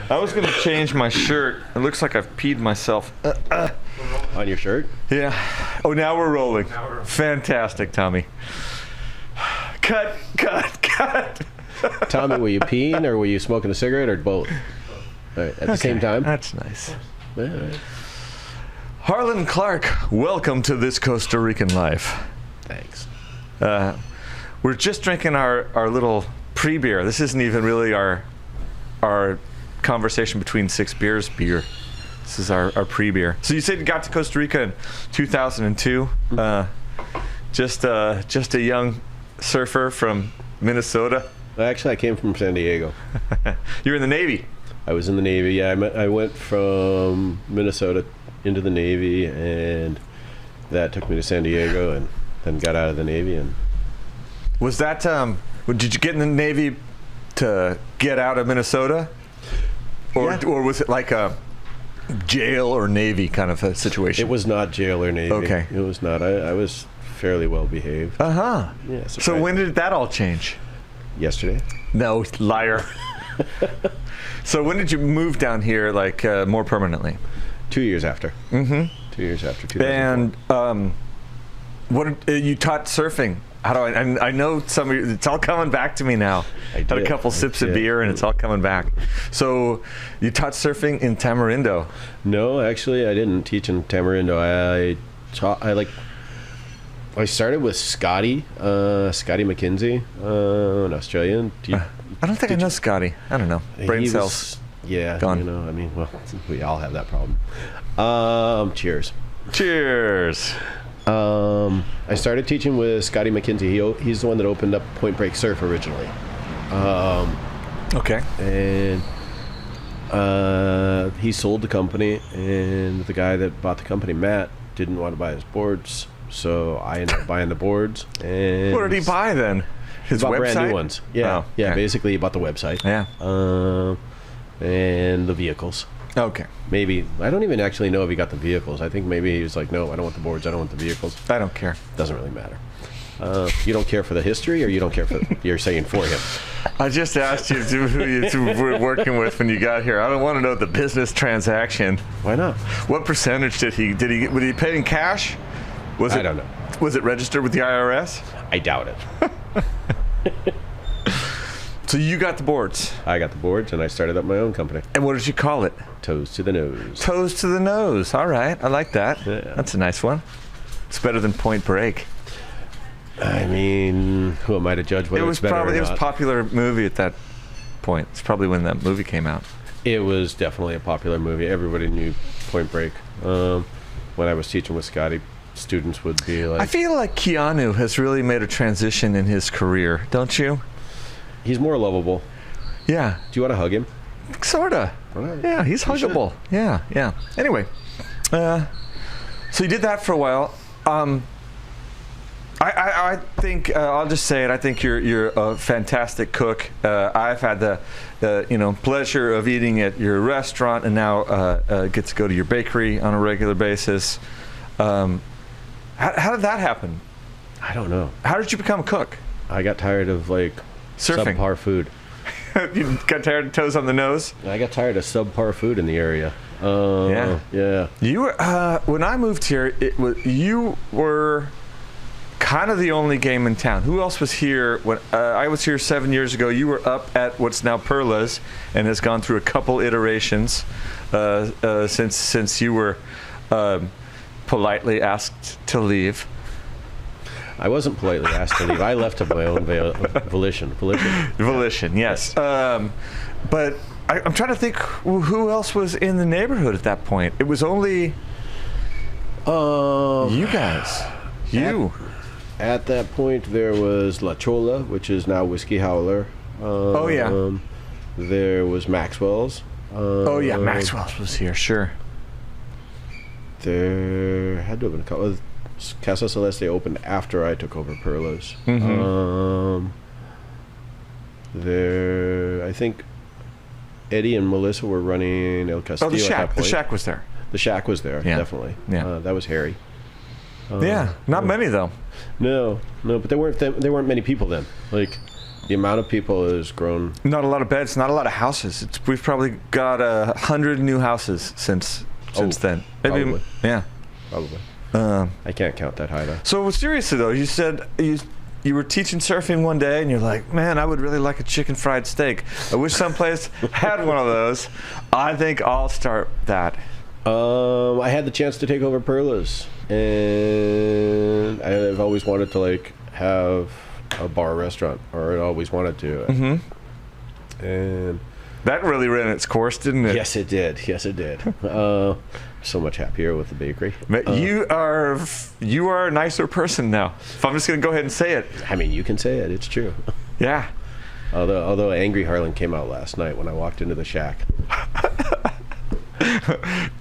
I was going to change my shirt. It looks like I've peed myself. On your shirt? Yeah. Oh, now we're rolling. Fantastic, Tommy. Cut. Tommy, were you peeing or were you smoking a cigarette or both? All right, at the same time? That's nice. All right. Harlan Clark, welcome to This Costa Rican Life. Thanks. We're just drinking our little pre-beer. This isn't even really our conversation between six beers beer. This is our pre-beer. So you said you got to Costa Rica in 2002. Just a young surfer from Minnesota. Actually, I came from San Diego. You're in the Navy. I was in the Navy. Yeah, I went from Minnesota into the Navy, and that took me to San Diego, and then got out of the Navy. And was that did you get in the Navy to get out of Minnesota, or was it like a jail or Navy kind of a situation? It was not jail or Navy. Okay, it was not. I was fairly well behaved. Yeah. So when did that all change? Yesterday. No, liar. So when did you move down here, like more permanently? 2 years after. 2 years after. 2004. And what you taught surfing? How do I know some of you, it's all coming back to me now. I Had a couple sips of beer and it's all coming back. So you taught surfing in Tamarindo? No, actually I didn't teach in Tamarindo. I started with Scotty McKenzie, an Australian. I don't think I know Scotty. I don't know. Brain cells. Yeah, gone. You know, I mean, well, we all have that problem. Cheers. Cheers. I started teaching with Scotty McKenzie. He's the one that opened up Point Break Surf originally. Okay. And he sold the company, and the guy that bought the company, Matt, didn't want to buy his boards, so I ended up buying the boards. And what did he buy then? His bought website? Brand new ones. Yeah, Oh, okay. Basically, he bought the website. Yeah. And the vehicles. Okay. Maybe. I don't even actually know if he got the vehicles. I think maybe he was like, no, I don't want the boards. I don't want the vehicles. I don't care. Doesn't really matter. You don't care for the history, or you don't care for you're saying for him? I just asked you who you were working with when you got here. I don't want to know the business transaction. Why not? What percentage was he paid in cash? I don't know. Was it registered with the IRS? I doubt it. So you got the boards. I got the boards, and I started up my own company. And what did you call it? Toes to the Nose. Toes to the Nose. All right. I like that. Yeah. That's a nice one. It's better than Point Break. I mean, who am I to judge whether it's better or not? It was a popular movie at that point. It's probably when that movie came out. It was definitely a popular movie. Everybody knew Point Break. When I was teaching with Scotty, students would be like... I feel like Keanu has really made a transition in his career, don't you? He's more lovable. Yeah. Do you want to hug him? Sorta. Right. Yeah, he's huggable. Yeah. Anyway, so you did that for a while. I think I'll just say it. I think you're a fantastic cook. I've had the pleasure of eating at your restaurant, and now get to go to your bakery on a regular basis. How did that happen? I don't know. How did you become a cook? I got tired of surfing, subpar food. You got tired of Toes on the Nose? I got tired of subpar food in the area. Yeah. You were when I moved here. You were kind of the only game in town. Who else was here when I was here 7 years ago? You were up at what's now Perla's and has gone through a couple iterations since you were politely asked to leave. I wasn't politely asked to leave. I left of my own volition. Volition, yes. But I'm trying to think who else was in the neighborhood at that point. It was only you guys. At that point, there was La Chola, which is now Whiskey Howler. There was Maxwell's. Maxwell's was here, sure. There had to have been a couple. Casa Celeste opened after I took over Perla's. I think Eddie and Melissa were running El Castillo the at Shack. that point. The Shack was there. The Shack was there, definitely. Yeah. That was Harry. Not many though. No, but there weren't many people then. The amount of people has grown. Not a lot of beds, not a lot of houses. We've probably got 100 new houses since then. Maybe, probably. Yeah. Probably. I can't count that high though. So seriously though, you said you were teaching surfing one day, and you're like, man, I would really like a chicken fried steak. I wish someplace had one of those. I think I'll start that. I had the chance to take over Perla's, and I've always wanted to like have a bar restaurant, or I always wanted to. Mm-hmm. And that really ran its course, didn't it? Yes, it did. So much happier with the bakery. You are a nicer person now. If I'm just going to go ahead and say it. I mean, you can say it. It's true. Yeah. Although Angry Harlan came out last night when I walked into the shack.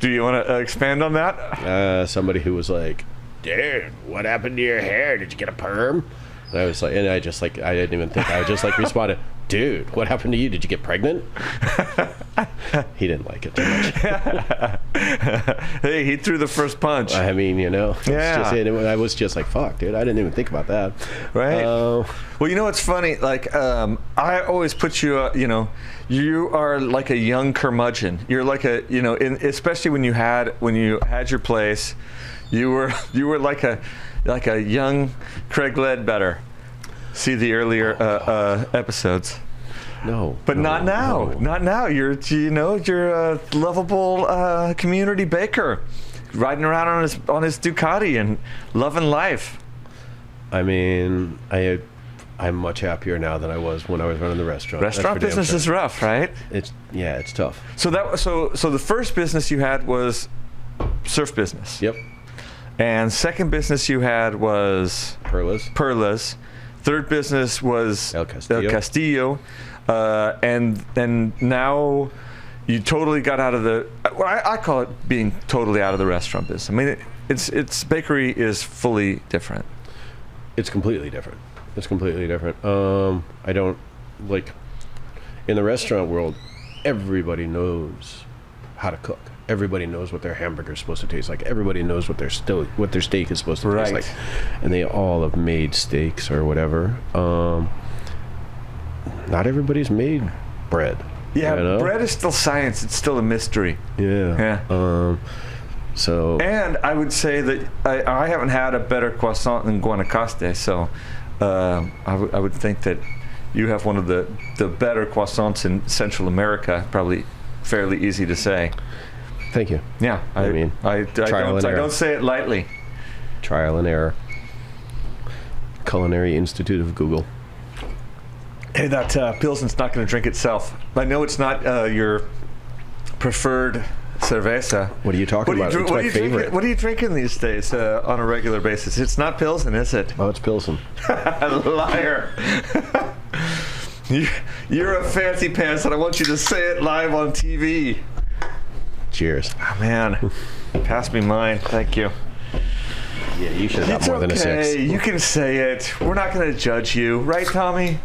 Do you want to expand on that? Somebody who was like, "Dude, what happened to your hair? Did you get a perm?" And I was like, I didn't even think. I just like responded, "Dude, what happened to you? Did you get pregnant?" He didn't like it too much. Hey, he threw the first punch. I mean, Yeah. I was just like, "Fuck, dude, I didn't even think about that." Right. Well, it's funny. Like, I always put you. You are like a young curmudgeon. You're like especially when you had your place, you were like a young Craig Ledbetter. See the earlier episodes. No, but not now. No. Not now. You're a lovable community baker, riding around on his Ducati and loving life. I mean, I'm much happier now than I was when I was running the restaurant. Restaurant business is rough, right? It's tough. So the first business you had was surf business. Yep. And second business you had was Perla's. Third business was El Castillo. And then now you totally got out of the. Well, I call it being totally out of the restaurant business. I mean, it's bakery is fully different. It's completely different. I don't like in the restaurant world. Everybody knows how to cook. Everybody knows what their hamburger is supposed to taste like. Everybody knows what their steak is supposed to taste like, and they all have made steaks or whatever. Not everybody's made bread. Yeah, bread is still science. It's still a mystery. Yeah. So. And I would say that I haven't had a better croissant than Guanacaste, so I would think that you have one of the better croissants in Central America. Probably fairly easy to say. Thank you. Yeah, I don't say it lightly. Trial and error. Culinary Institute of Google. Hey, that Pilsen's not going to drink itself. I know it's not your preferred cerveza. What are you talking about? It's my favorite. What are you drinking these days on a regular basis? It's not Pilsen, is it? Oh, it's Pilsen. Liar. You're a fancy pants, and I want you to say it live on TV. Cheers. Oh, man. Pass me mine. Thank you. Yeah, you should have more than a 6. You can say it. We're not going to judge you. Right, Tommy?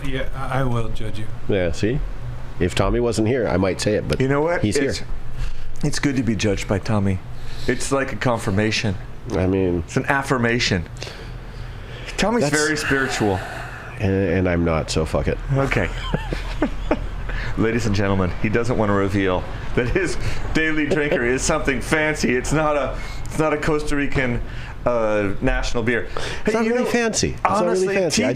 Yeah, I will judge you. Yeah, see? If Tommy wasn't here, I might say it, but you know what? He's here. It's good to be judged by Tommy. It's like a confirmation. I mean... It's an affirmation. Tommy's very spiritual. And I'm not, so fuck it. Okay. Ladies and gentlemen, he doesn't want to reveal that his daily drinker is something fancy. It's not a Costa Rican national beer. It's not really fancy. It's honestly, not really fancy. TJ, I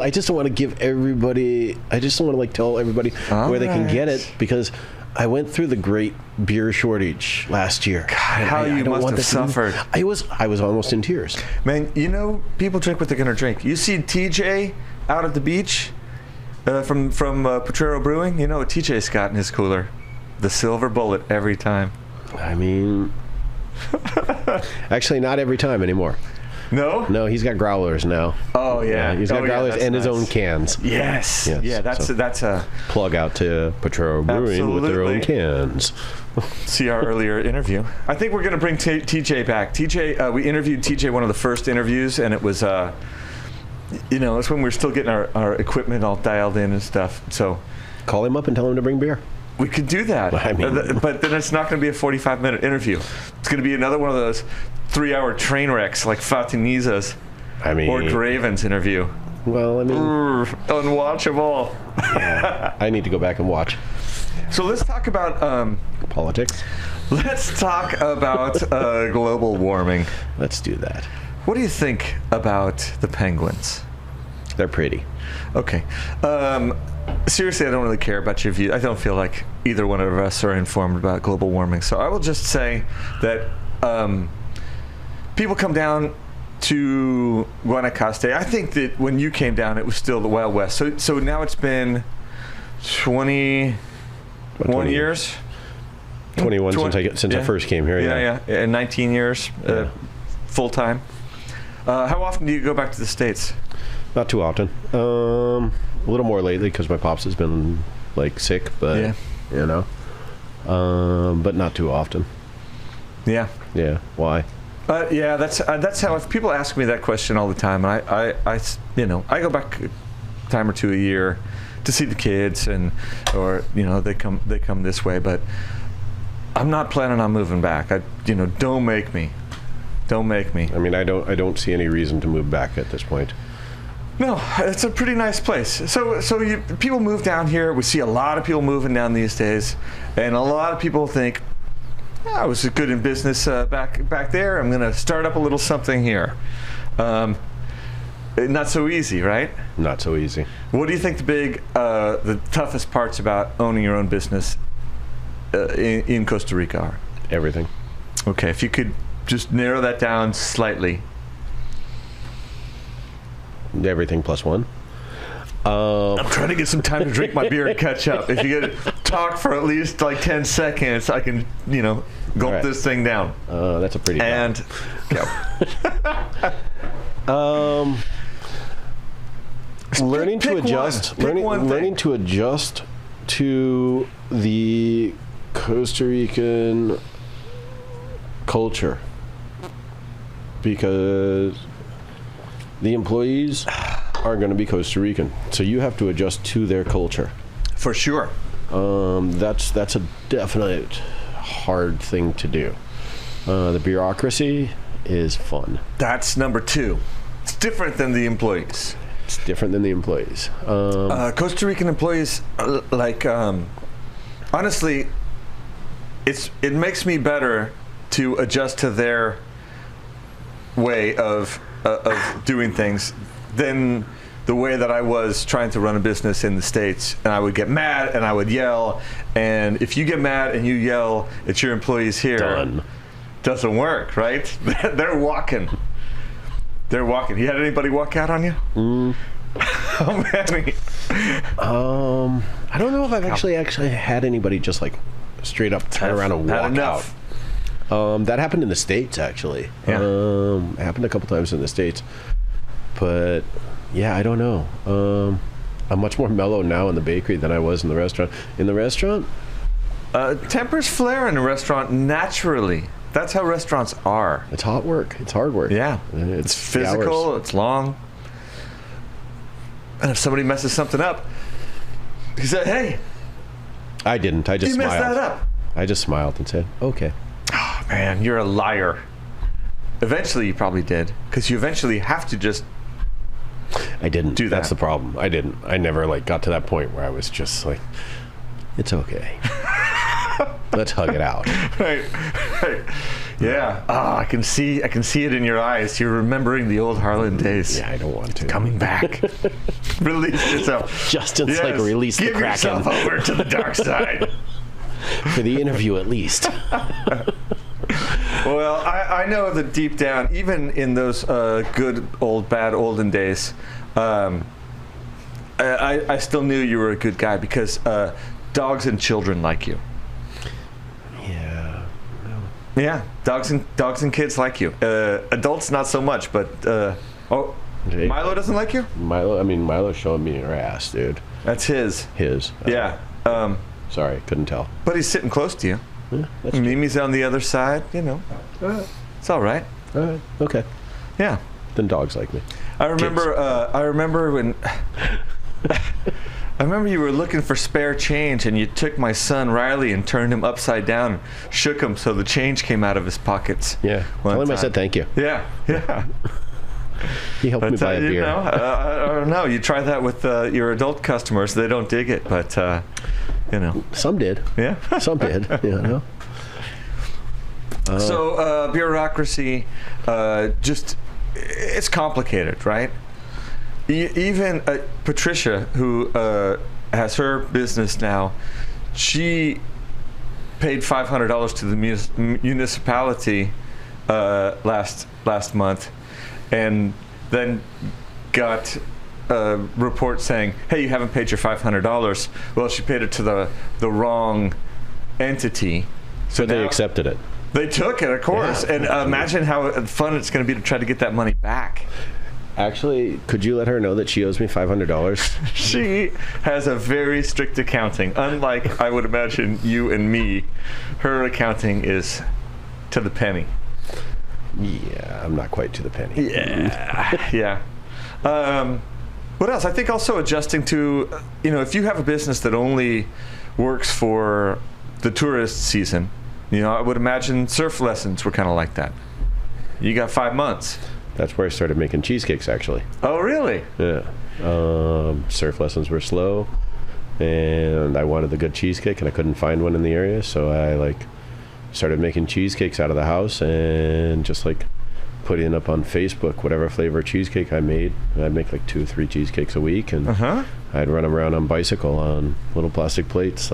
just don't want to give everybody. I just don't want to like tell everybody where they can get it, because I went through the great beer shortage last year. God, how you must have suffered. I was almost in tears. Man, people drink what they're gonna drink. You see TJ out at the beach from Potrero Brewing. You know what TJ's got in his cooler? The silver bullet every time. I mean, actually, not every time anymore. No, he's got growlers now. Oh yeah, he's got growlers and his own cans. Yes. Yeah, that's a plug out to Potrero Brewing with their own cans. See our earlier interview. I think we're going to bring TJ back. TJ, we interviewed TJ one of the first interviews, and it was, it's when we were still getting our equipment all dialed in and stuff. So call him up and tell him to bring beer. We could do that. I mean, but then it's not going to be a 45-minute interview. It's going to be another one of those 3-hour train wrecks like Fatiniza's or Draven's interview. Well, I mean, unwatchable. I need to go back and watch. So let's talk about Politics. let's talk about global warming. Let's do that. What do you think about the penguins? They're pretty. Okay. Seriously, I don't really care about your view. I don't feel like either one of us are informed about global warming. So I will just say that people come down to Guanacaste. I think that when you came down, it was still the Wild West. So now it's been 21 years. 21 since I first came here. Yeah. And 19 years full time. How often do you go back to the States? Not too often. A little more lately because my pops has been like sick, but you know, but not too often. Yeah. Yeah. Why? Yeah, that's how. If people ask me that question all the time, I go back a time or two a year to see the kids, or they come this way, but I'm not planning on moving back. Don't make me. Don't make me. I mean, I don't see any reason to move back at this point. No, it's a pretty nice place. So people move down here. We see a lot of people moving down these days, and a lot of people think, I was good in business back there. I'm going to start up a little something here. Not so easy, right? Not so easy. What do you think the toughest parts about owning your own business in Costa Rica are? Everything. Okay, if you could just narrow that down slightly. Everything plus one. I'm trying to get some time to drink my beer and catch up. If you could talk for at least like 10 seconds, I can, gulp this thing down. That's a pretty and go. Learning to adjust. Learning to adjust to the Costa Rican culture, because the employees are going to be Costa Rican, so you have to adjust to their culture. For sure. That's a definite hard thing to do. The bureaucracy is fun. That's number two. It's different than the employees. It's different than the employees. Costa Rican employees, honestly, it makes me better to adjust to their way of doing things than the way that I was trying to run a business in the States. And I would get mad and I would yell. And if you get mad and you yell at your employees here, done. Doesn't work, right? They're walking. They're walking. You had anybody walk out on you? How many? I don't know if I've actually had anybody just like straight up turn around and walk out. That happened in the States, actually. Yeah. It happened a couple times in the States. But yeah, I don't know. I'm much more mellow now in the bakery than I was in the restaurant. In the restaurant, tempers flare in a restaurant naturally. That's how restaurants are. it's hot work. It's hard work. Yeah. It's physical. hours. It's long. And if somebody messes something up, he said, "Hey, I didn't. I just you smiled. messed that up." I just smiled and said, "Okay." Oh, man, you're a liar. Eventually, you probably did, because you eventually have to just. I didn't. Do that. That's the problem. I didn't. I never got to that point where I was just like, "It's okay. Let's hug it out." Right. Yeah. I can see it in your eyes. You're remembering the old Harlan days. Yeah, I don't want to. Coming back. Release yourself. Justin's release the Kraken. Give yourself over to the dark side. For the interview, at least. Well, I know that deep down, even in those good old, bad olden days, I still knew you were a good guy, because dogs and children like you. Yeah. Yeah, dogs and kids like you. Adults not so much, but Milo doesn't like you? Milo's showing me your ass, dude. That's his. Yeah. Sorry, couldn't tell. But he's sitting close to you. Yeah, that's Mimi's on the other side, It's all right. all right. Okay. Yeah. Then dogs like me. I remember when I remember you were looking for spare change, and you took my son Riley and turned him upside down and shook him so the change came out of his pockets. Yeah. Tell him I said thank you. Yeah. He helped me buy a beer. I don't know. You try that with your adult customers. They don't dig it, but, Some did. Yeah. Some did, So, bureaucracy, it's complicated, right? Even Patricia, who has her business now, she paid $500 to the municipality last month, and then got a report saying, "Hey, you haven't paid your $500." Well, she paid it to the wrong entity, So they accepted it. They took it, of course, and imagine how fun it's going to be to try to get that money back. Actually, could you let her know that she owes me $500? She has a very strict accounting. Unlike, I would imagine, you and me, her accounting is to the penny. Yeah, I'm not quite to the penny. Yeah. What else? I think also adjusting to, if you have a business that only works for the tourist season, I would imagine surf lessons were kind of like that. You got 5 months. That's where I started making cheesecakes, actually. Oh, really? Yeah. Surf lessons were slow, and I wanted a good cheesecake, and I couldn't find one in the area, so I started making cheesecakes out of the house and just putting up on Facebook whatever flavor cheesecake I made. I'd make 2 or 3 cheesecakes a week, and I'd run them around on bicycle on little plastic plates,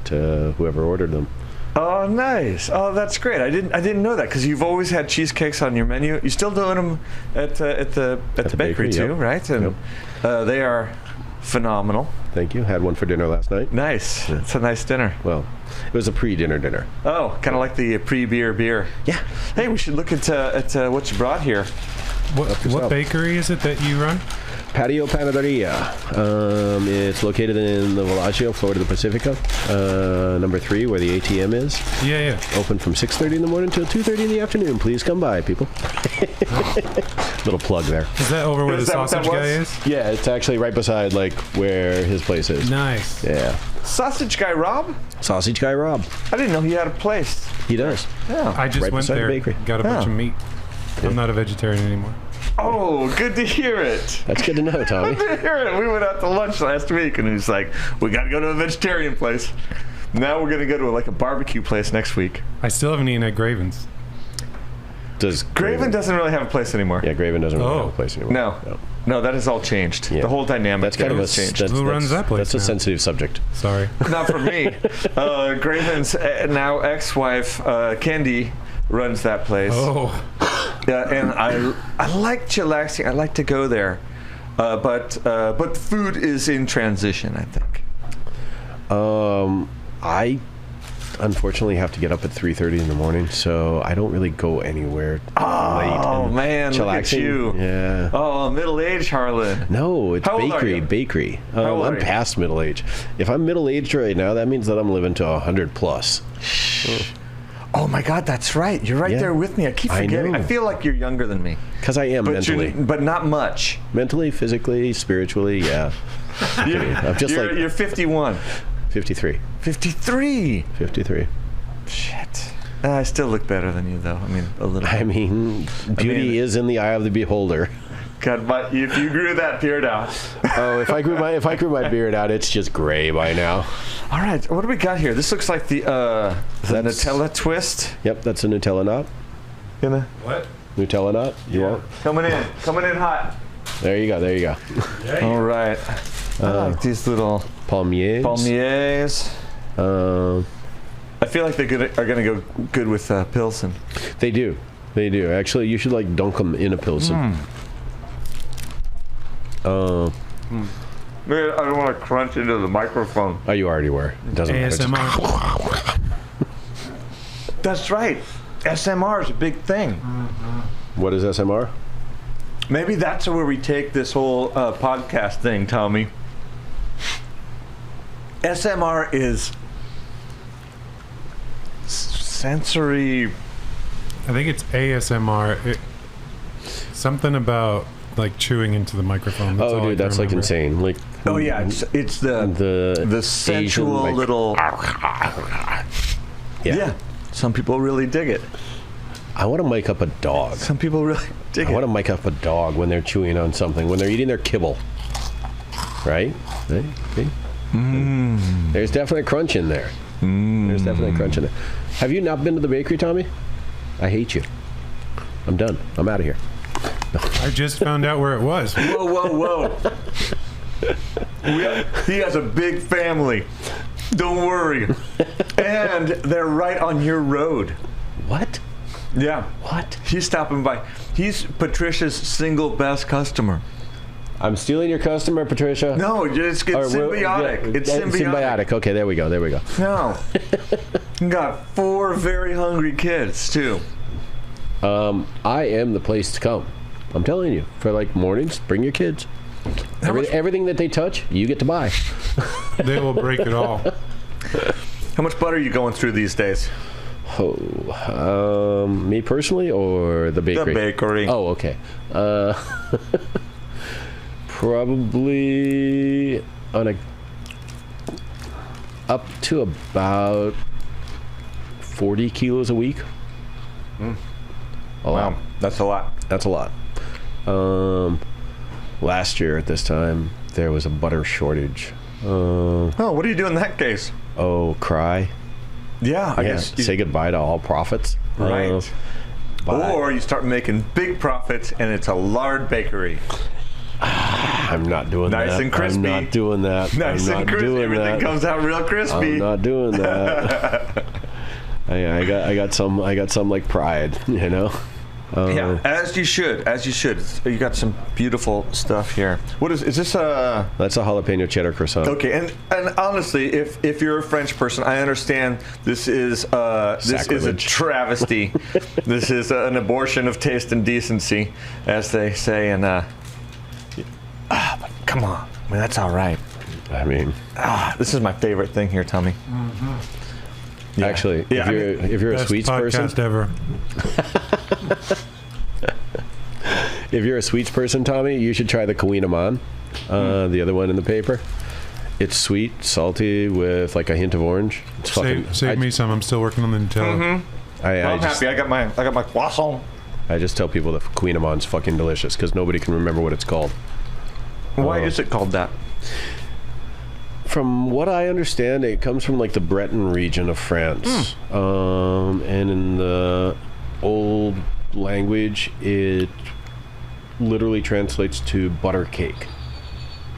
to whoever ordered them. Oh, nice! Oh, that's great. I didn't know that, because you've always had cheesecakes on your menu. You're still doing them at the bakery too, yep. right? And they are phenomenal. Thank you. Had one for dinner last night. Nice. Yeah. It's a nice dinner. Well, it was a pre-dinner dinner. Oh, kind of like the pre-beer. Yeah. Hey, we should look at what you brought here. What bakery is it that you run? Patio Panaderia. It's located in the Villaggio, Florida Pacifica, number 3, where the ATM is. Yeah. Open from 6:30 in the morning till 2:30 in the afternoon. Please come by, people. Little plug there. Is that over where the sausage guy is? Yeah, it's actually right beside where his place is. Nice. Yeah. Sausage Guy Rob? Sausage Guy Rob. I didn't know he had a place. He does. Yeah. I just Right went beside the there, bakery. got a bunch of meat. I'm not a vegetarian anymore. Oh, good to hear it. That's good to know, Tommy. Good to hear it. We went out to lunch last week, and he's like, "We got to go to a vegetarian place." Now we're gonna go to a barbecue place next week. I still haven't eaten at Graven's. Does Graven doesn't really have a place anymore. Yeah, Graven doesn't really have a place anymore. No, that has all changed. Yeah. The whole dynamic That's kind of has changed. Who runs that place That's a now? sensitive subject. Sorry. Not for me. Graven's now ex-wife, Kendi, runs that place. Oh. Yeah, and I like chillaxing. I like to go there, but food is in transition, I think. I unfortunately have to get up at 3:30 in the morning, so I don't really go anywhere late. Oh man, look at Chillaxing. you! Yeah. Oh, middle-aged Harlan. No, it's How old are you? bakery. How old I'm are you? past middle age. If I'm middle aged right now, that means that I'm living to 100 plus. Oh my God, that's right. You're right there with me. I keep forgetting. I know. feel like you're younger than me. Because I am mentally. But not much. Mentally, physically, spiritually, yeah. I'm just You're 51. 53. 53. 53. Shit. I still look better than you, though. I mean, a little. I mean, beauty is in the eye of the beholder. God, but if you grew that beard out. Oh, if I grew my beard out, it's just gray by now. All right, what do we got here? This looks like the Nutella twist. Yep, that's a Nutella knot. What? Nutella knot. You want? Coming in hot. There you go. All right. I like these little palmiers. I feel like they are gonna go good with Pilsen. They do. Actually, you should dunk them in a Pilsen. Man, I don't want to crunch into the microphone. Oh, you already were. It doesn't ASMR. That's right. SMR is a big thing. What is SMR? Maybe that's where we take this whole podcast thing, Tommy. SMR is sensory. I think it's ASMR. Something about chewing into the microphone. That's all I dude, can that's remember. insane. Oh yeah, it's the sensual Asian, little. Yeah. Some people really dig it. I want to mic up a dog. Some people really dig I it. want to mic up a dog when they're chewing on something, when they're eating their kibble. Right? Okay. There's definitely crunch in there. There's definitely crunch in there. Have you not been to the bakery, Tommy? I hate you. I'm done. I'm out of here. I just found out where it was. Whoa. He has a big family. Don't worry. And they're right on your road. What? Yeah. What? He's stopping by. He's Patricia's single best customer. I'm stealing your customer, Patricia. No, it's symbiotic. It's symbiotic. Okay, there we go. No. You got 4 very hungry kids, too. I am the place to come. I'm telling you. For like mornings, bring your kids. Everything that they touch, you get to buy. They will break it all. How much butter are you going through these days? Oh, me personally or the bakery? The bakery. Oh, okay. Probably up to about 40 kilos a week. A lot. That's a lot. That's a lot. Last year at this time, there was a butter shortage. What do you do in that case? Oh, cry. Yeah, I guess. Say goodbye to all profits. Right. Or you start making big profits and it's a lard bakery. I'm not doing that. Nice and crispy. I'm not doing that. Nice and crispy. Everything comes out real crispy. I'm not doing that. I got some like pride, you know. Yeah, as you should. You got some beautiful stuff here. What is this? That's a jalapeno cheddar croissant. Okay, and honestly, if you're a French person, I understand this is a travesty. This is an abortion of taste and decency, as they say. And but come on, I mean that's all right. I mean, this is my favorite thing here, Tommy. Yeah. Actually, if you're a sweets person, ever. If you're a sweets person, Tommy, you should try the Kouign-amann, the other one in the paper. It's sweet, salty, with like a hint of orange. It's Save me some. I'm still working on the Nutella. I'm happy. I got my croissant. I just tell people the Kouign-amann's fucking delicious because nobody can remember what it's called. Why is it called that? From what I understand, it comes from like the Breton region of France. And in the old language, it literally translates to butter cake.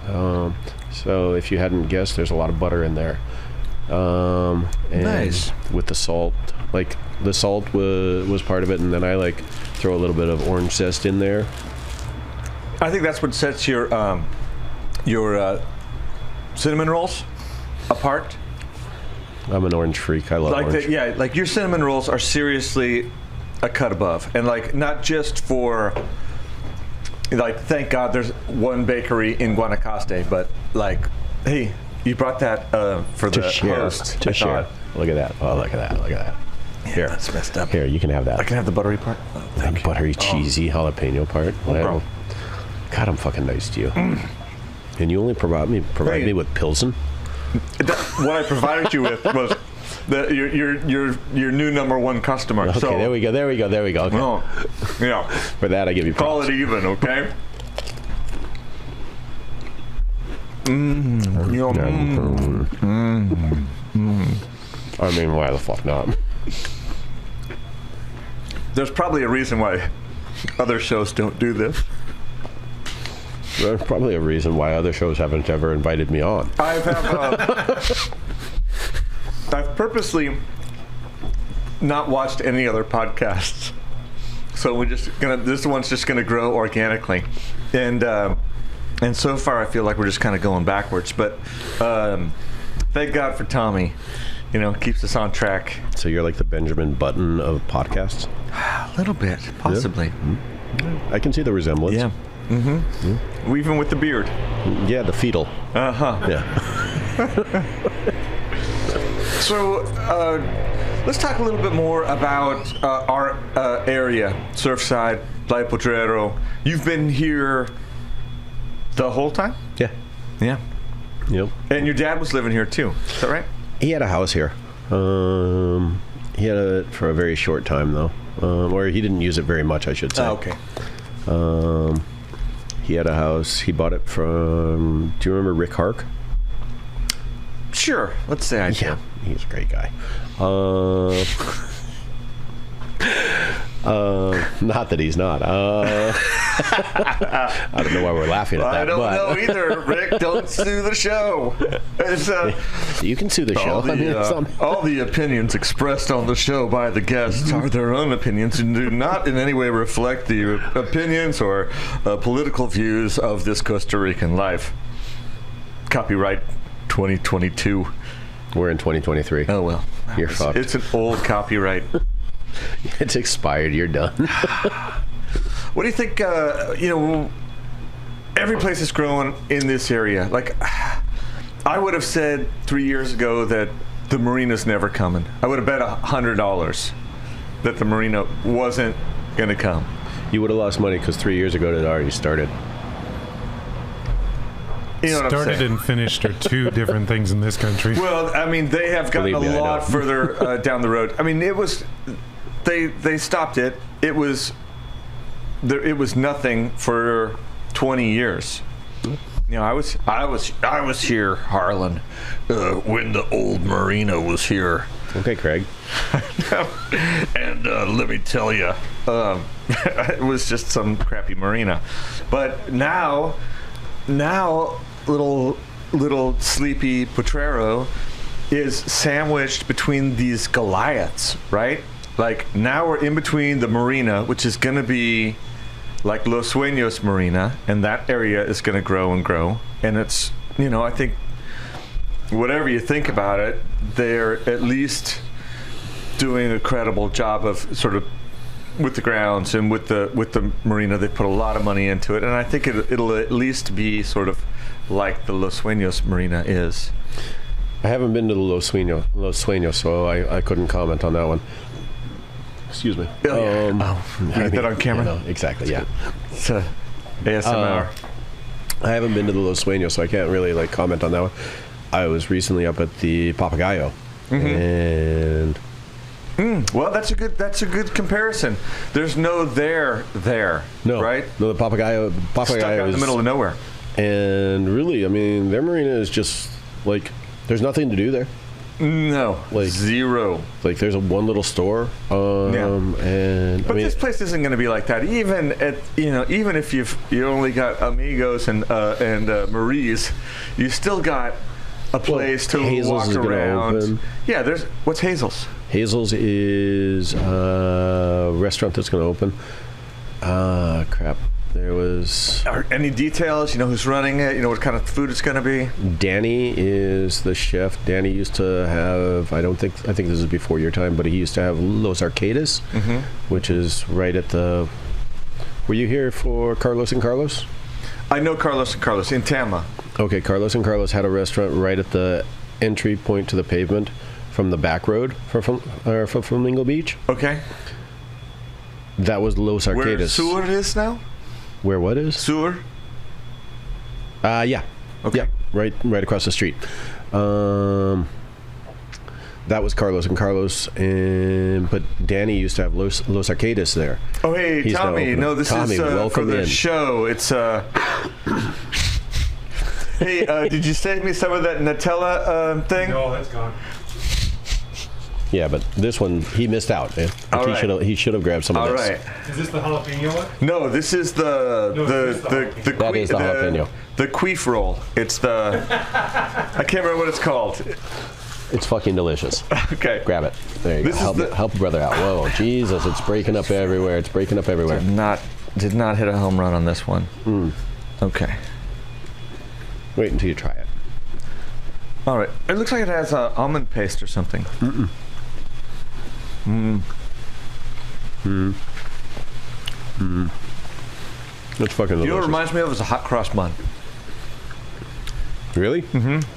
So if you hadn't guessed, there's a lot of butter in there. And nice. With the salt, like the salt was part of it, and then I like throw a little bit of orange zest in there. I think that's what sets your cinnamon rolls apart. I'm an orange freak. I love orange. Like your cinnamon rolls are seriously a cut above, and like not just for like thank God there's one bakery in Guanacaste, but like hey, you brought that for the host to share. Look at that! Oh, look at that! Look at that! Yeah, here, that's messed up. Here, you can have that. I can have the buttery part. Oh, the buttery, cheesy jalapeno part. Wow. God, I'm fucking nice to you. And you only provide me with Pilsen? What I provided you with was your new number one customer. Okay, so, there we go. Okay. No, yeah. For that, I give you props. Call it even, okay? I mean, why the fuck not? There's probably a reason why other shows don't do this. There's probably a reason why other shows haven't ever invited me on. I've purposely not watched any other podcasts, so this one's just gonna grow organically, and so far I feel like we're just kind of going backwards. But thank God for Tommy, keeps us on track. So you're like the Benjamin Button of podcasts? A little bit, possibly. Yeah. Mm-hmm. I can see the resemblance. Yeah. Mm-hmm. Even with the beard. Yeah, the fetal. Uh-huh. Yeah. So, let's talk a little bit more about our area, Surfside, Playa Potrero. You've been here the whole time? Yeah. Yeah. Yep. And your dad was living here too, is that right? He had a house here. He had it for a very short time, though. or he didn't use it very much, I should say. Oh, okay. He had a house. He bought it from. Do you remember Rick Hark? Sure. Let's say I do. Yeah, he's a great guy. Not that he's not. I don't know why we're laughing at that. I don't know either, Rick. Don't sue the show. It's, you can sue the show. All the opinions expressed on the show by the guests are their own opinions and do not in any way reflect the opinions or political views of this Costa Rican life. Copyright 2022. We're in 2023. Oh, well. You're fucked. It's an old copyright. It's expired. You're done. What do you think, every place is growing in this area. Like, I would have said 3 years ago that the marina's never coming. I would have bet $100 that the marina wasn't going to come. You would have lost money because 3 years ago it had already started. You know what Started I'm saying? and finished are two different things in this country. Well, I mean, they have gotten Believe me, a I lot know. further down the road. I mean, it was they stopped it. It was nothing for 20 years. You know, I was here, Harlan, when the old marina was here. Okay, Craig. And let me tell you, it was just some crappy marina. But now, little sleepy Potrero is sandwiched between these Goliaths, right? Like, now we're in between the marina, which is going to be like Los Sueños Marina, and that area is going to grow and grow. And it's, I think whatever you think about it, they're at least doing a credible job of sort of with the grounds and with the marina. They put a lot of money into it, and I think it'll at least be sort of like the Los Sueños Marina is. I haven't been to the Los Sueños, so I couldn't comment on that one. Excuse me. You get that on camera? Exactly, yeah. It's ASMR. I haven't been to the Los Sueños, so I can't really comment on that one. I was recently up at the Papagayo, and well, that's a good comparison. There's no there, no, right? No, the Papagayo Stuck out in the middle of nowhere. And really, I mean, their marina is just like there's nothing to do there. No, like zero. Like there's one little store, and but this place isn't going to be like that. Even even if you only got Amigos and Marie's, you still got a place to Hazel's walk is around. Open. Yeah, what's Hazel's? Hazel's is a restaurant that's going to open. Crap. There was... Are any details? You know who's running it? You know what kind of food it's going to be? Danny is the chef. Danny used to have... I think this is before your time, but he used to have Los Arcades, which is right at the... Were you here for Carlos and Carlos? I know Carlos and Carlos in Tama. Okay, Carlos and Carlos had a restaurant right at the entry point to the pavement from the back road from Flamingo Beach. Okay. That was Los Arcades. Where Sur is now? Where what is? Sur? Yeah. Okay. Yeah, right across the street. That was Carlos and Carlos, but Danny used to have Los Arcades there. Oh, hey, He's Tommy. No, this Tommy, is for welcome the in. show. It's Hey, did you save me some of that Nutella thing? No, that's gone. Yeah, but this one he missed out, man. All right. He should have grabbed some of All this. right. Is this the jalapeno one? No, this is the That is the jalapeno. The queef roll. It's the I can't remember what it's called. It's fucking delicious. Okay. Grab it. There you go. Help a brother out. Whoa, Jesus! It's breaking up everywhere. It's breaking up everywhere. Did not hit a home run on this one. Okay. Wait until you try it. All right. It looks like it has almond paste or something. It's fucking delicious. You know what it reminds me of is a hot cross bun. Really?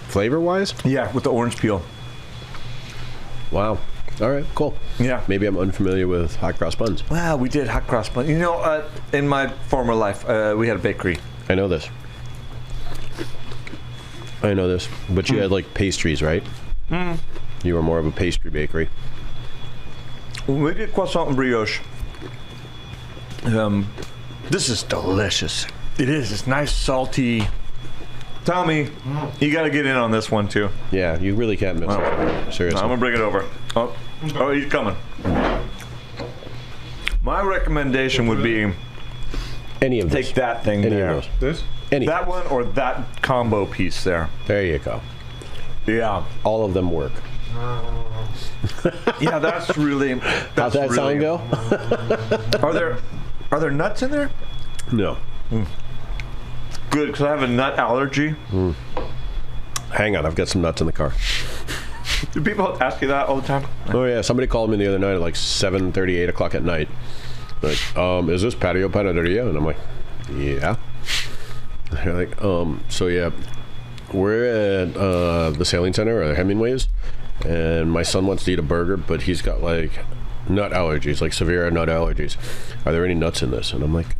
Flavor wise? Yeah, with the orange peel. Wow. All right. Cool. Yeah. Maybe I'm unfamiliar with hot cross buns. Wow, we did hot cross bun. You know, in my former life, we had a bakery. I know this. But you had like pastries, right? You were more of a pastry bakery. When we get croissant and brioche, this is delicious. It is. It's nice, salty. Tommy, you got to get in on this one too. Yeah, you really can't miss it. Seriously. I'm gonna bring it over. Oh, he's coming. My recommendation would be Any of take those. that thing Any there. of those. This? Any. That one or that combo piece there. There you go. Yeah. All of them work. Yeah, that's really. How'd that sound go? Are there nuts in there? No. Good, because I have a nut allergy. Hang on, I've got some nuts in the car. Do people ask you that all the time? Oh yeah, somebody called me the other night at like 7:30, 8 o'clock at night. Like, is this Patio Panaderia? And I'm like, yeah. They're like, so yeah, we're at the sailing center or Hemingway's, and my son wants to eat a burger, but he's got like nut allergies, like severe nut allergies. Are there any nuts in this? And I'm like,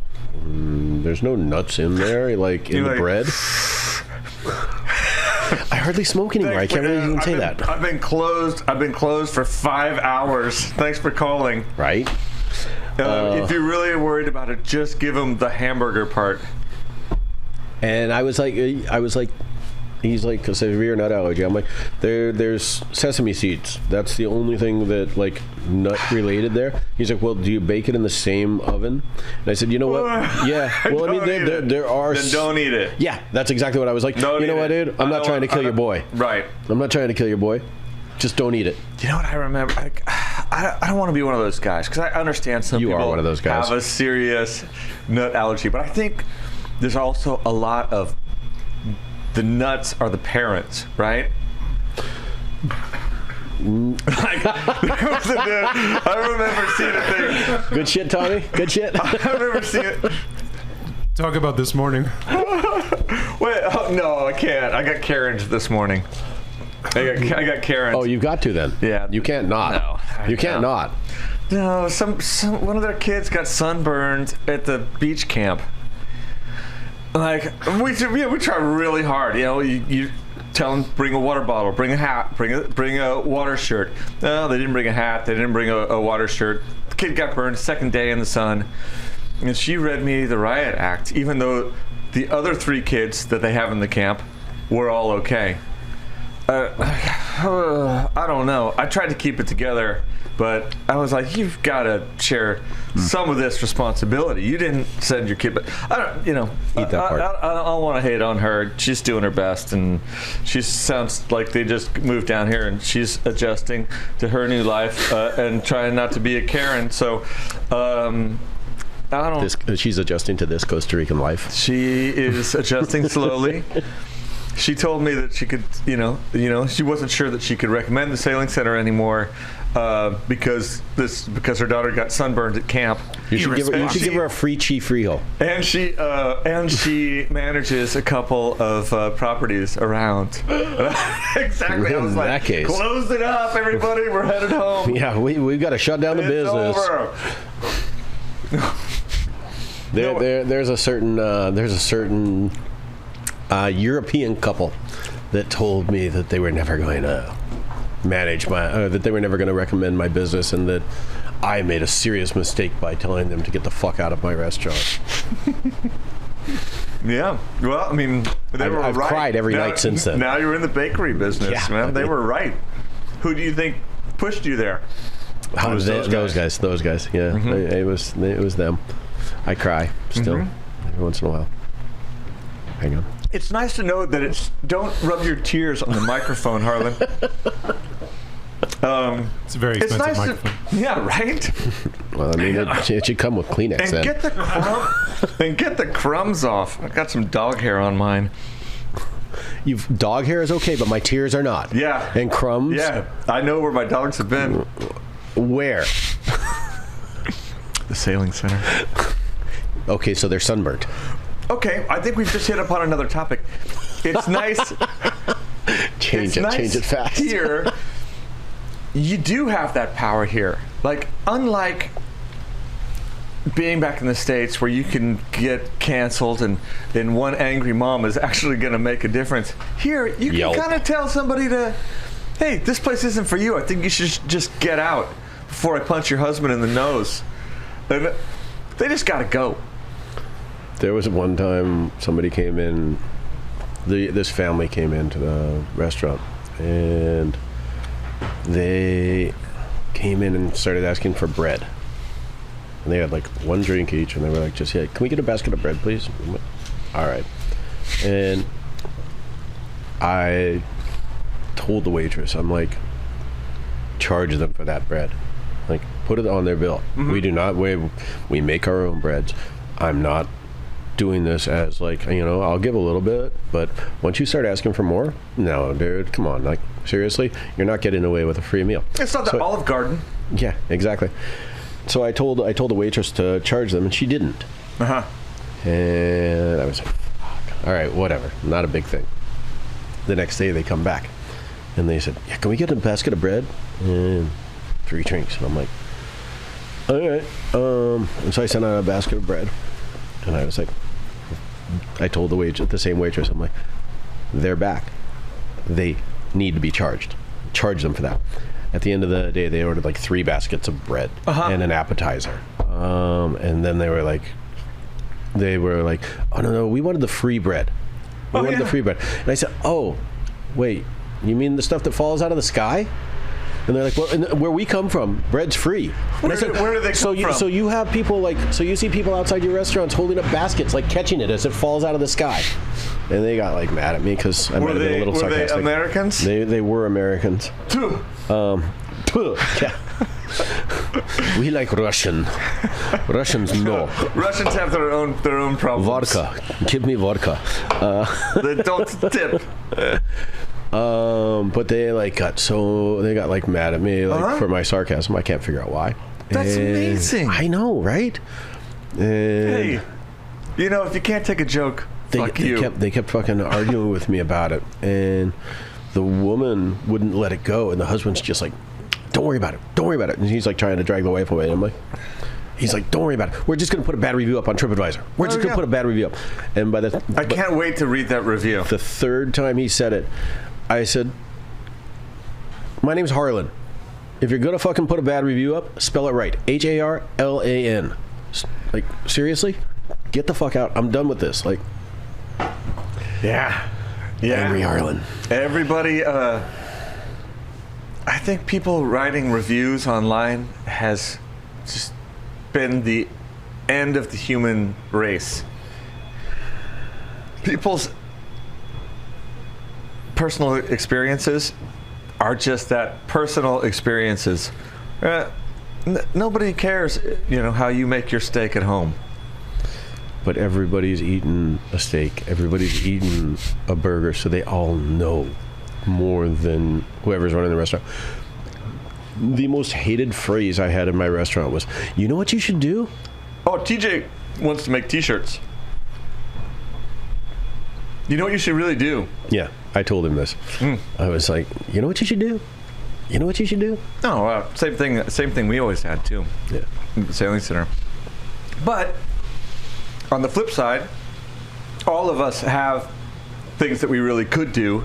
there's no nuts in there, like in the bread. I hardly smoke anymore. I can't really even say that. I've been closed for 5 hours. Thanks for calling. Right? If you're really worried about it, just give him the hamburger part. And I was like, he's like, a severe nut allergy. I'm like, there's sesame seeds. That's the only thing that like nut related there. He's like, well, do you bake it in the same oven? And I said, you know what? Yeah. Well, I mean, there are. Then don't eat it. Yeah, that's exactly what I was like. You know what, dude? I'm not trying to kill your boy. Right. I'm not trying to kill your boy. Just don't eat it. You know what I remember? I don't want to be one of those guys because I understand some You people are one of those guys. have a serious nut allergy, but I think there's also a lot of the nuts are the parents, right? I remember seeing a thing. Good shit, Tommy. Good shit. I remember seeing it. Talk about this morning. Wait, no, I can't. I got Karen's this morning. I got Karen's. Oh, you've got to then. Yeah. You can't not. No, you can't not. No, some one of their kids got sunburned at the beach camp. Like we try really hard. You know, you tell them bring a water bottle, bring a hat, bring a water shirt. No, they didn't bring a hat. They didn't bring a water shirt. The kid got burned second day in the sun, and she read me the riot act, even though the other 3 kids that they have in the camp were all okay. I don't know. I tried to keep it together, but I was like, you've got to share some of this responsibility. You didn't send your kid, but I don't, you know, Eat that part. I don't want to hate on her. She's doing her best, and she sounds like they just moved down here, and she's adjusting to her new life and trying not to be a Karen. So, I don't. She's adjusting to this Costa Rican life. She is adjusting slowly. She told me that she could, you know, she wasn't sure that she could recommend the sailing center anymore because her daughter got sunburned at camp. You should give her a free Chief Rio. And she manages a couple of properties around. Exactly. I was In like, that case. close it up, everybody. We're headed home. Yeah, we've got to shut down the It's business. over. There's a certain European couple that told me that they were never going to manage that they were never going to recommend my business, and that I made a serious mistake by telling them to get the fuck out of my restaurant. Yeah. Well, I mean, they were I've right. cried every night since then. Now you're in the bakery business, Yeah, man. They I mean- were right. Who do you think pushed you there? Those guys. Yeah, Mm-hmm. it was them. I cry still every once in a while. Hang on. It's nice to know that it's. Don't rub your tears on the microphone, Harlan. It's a very expensive nice microphone. Yeah, right. Well, I mean, it should come with Kleenex And then. get the crumbs off. I got some dog hair on mine. Dog hair is okay, but my tears are not. Yeah. And crumbs. Yeah, I know where my dogs have been. Where? The sailing center. Okay, so they're sunburnt. Okay, I think we've just hit upon another topic. It's nice. Change it fast. Here, you do have that power here. Like, unlike being back in the States where you can get canceled and one angry mom is actually going to make a difference. Here, you can Yelp. kind of tell somebody hey, this place isn't for you. I think you should just get out before I punch your husband in the nose. And they just got to go. There was one time somebody came in, this family came into the restaurant, and they came in and started asking for bread. And they had like one drink each, and they were like, just, yeah, can we get a basket of bread, please? Like, all right. And I told the waitress, I'm like, charge them for that bread. Like, put it on their bill. Mm-hmm. We do not, we make our own breads. I'm not doing this as like, I'll give a little bit, but once you start asking for more, no, dude, come on. Like, seriously, you're not getting away with a free meal. It's not the Olive Garden. Yeah, exactly. So I told the waitress to charge them, and she didn't. Uh-huh. And I was like, fuck. All right, whatever. Not a big thing. The next day they come back, and they said, yeah, can we get a basket of bread and 3 drinks? And I'm like, all right. And so I sent out a basket of bread, and I was like, I told the same waitress, I'm like, they're back. They need to be charged. Charge them for that. At the end of the day, they ordered like 3 baskets of bread and an appetizer. And then they were like, oh, no, we wanted the free bread. We wanted the free bread. And I said, oh, wait, you mean the stuff that falls out of the sky? And they're like, well, where we come from, bread's free. And where do they come from? So you have people you see people outside your restaurants holding up baskets, like catching it as it falls out of the sky. And they got like mad at me because I might have been a little sarcastic. Were they Americans? They were Americans. Yeah. We like Russians, no. Russians have their own problems. Vodka. Give me vodka. They don't tip. But they got like mad at me for my sarcasm. I can't figure out why. That's amazing. I know, right? And hey, if you can't take a joke, fuck you. They kept fucking arguing with me about it, and the woman wouldn't let it go, and the husband's just like, don't worry about it. And he's like trying to drag the wife away, and I'm like, he's like, don't worry about it. We're just going to put a bad review up on TripAdvisor. We're just going to put a bad review up. And I can't wait to read that review. The third time he said it, I said, my name's Harlan. If you're going to fucking put a bad review up, spell it right. Harlan. Like, seriously? Get the fuck out. I'm done with this. Like, yeah. Angry Harlan. Everybody, I think people writing reviews online has just been the end of the human race. People's personal experiences are just that, personal experiences. Nobody cares, how you make your steak at home. But everybody's eating a steak. Everybody's eating a burger, so they all know more than whoever's running the restaurant. The most hated phrase I had in my restaurant was, you know what you should do? Oh, TJ wants to make t-shirts. You know what you should really do? Yeah, I told him this. I was like, you know what you should do? You know what you should do? Oh, same thing we always had too. Yeah. Sailing Center. But on the flip side, all of us have things that we really could do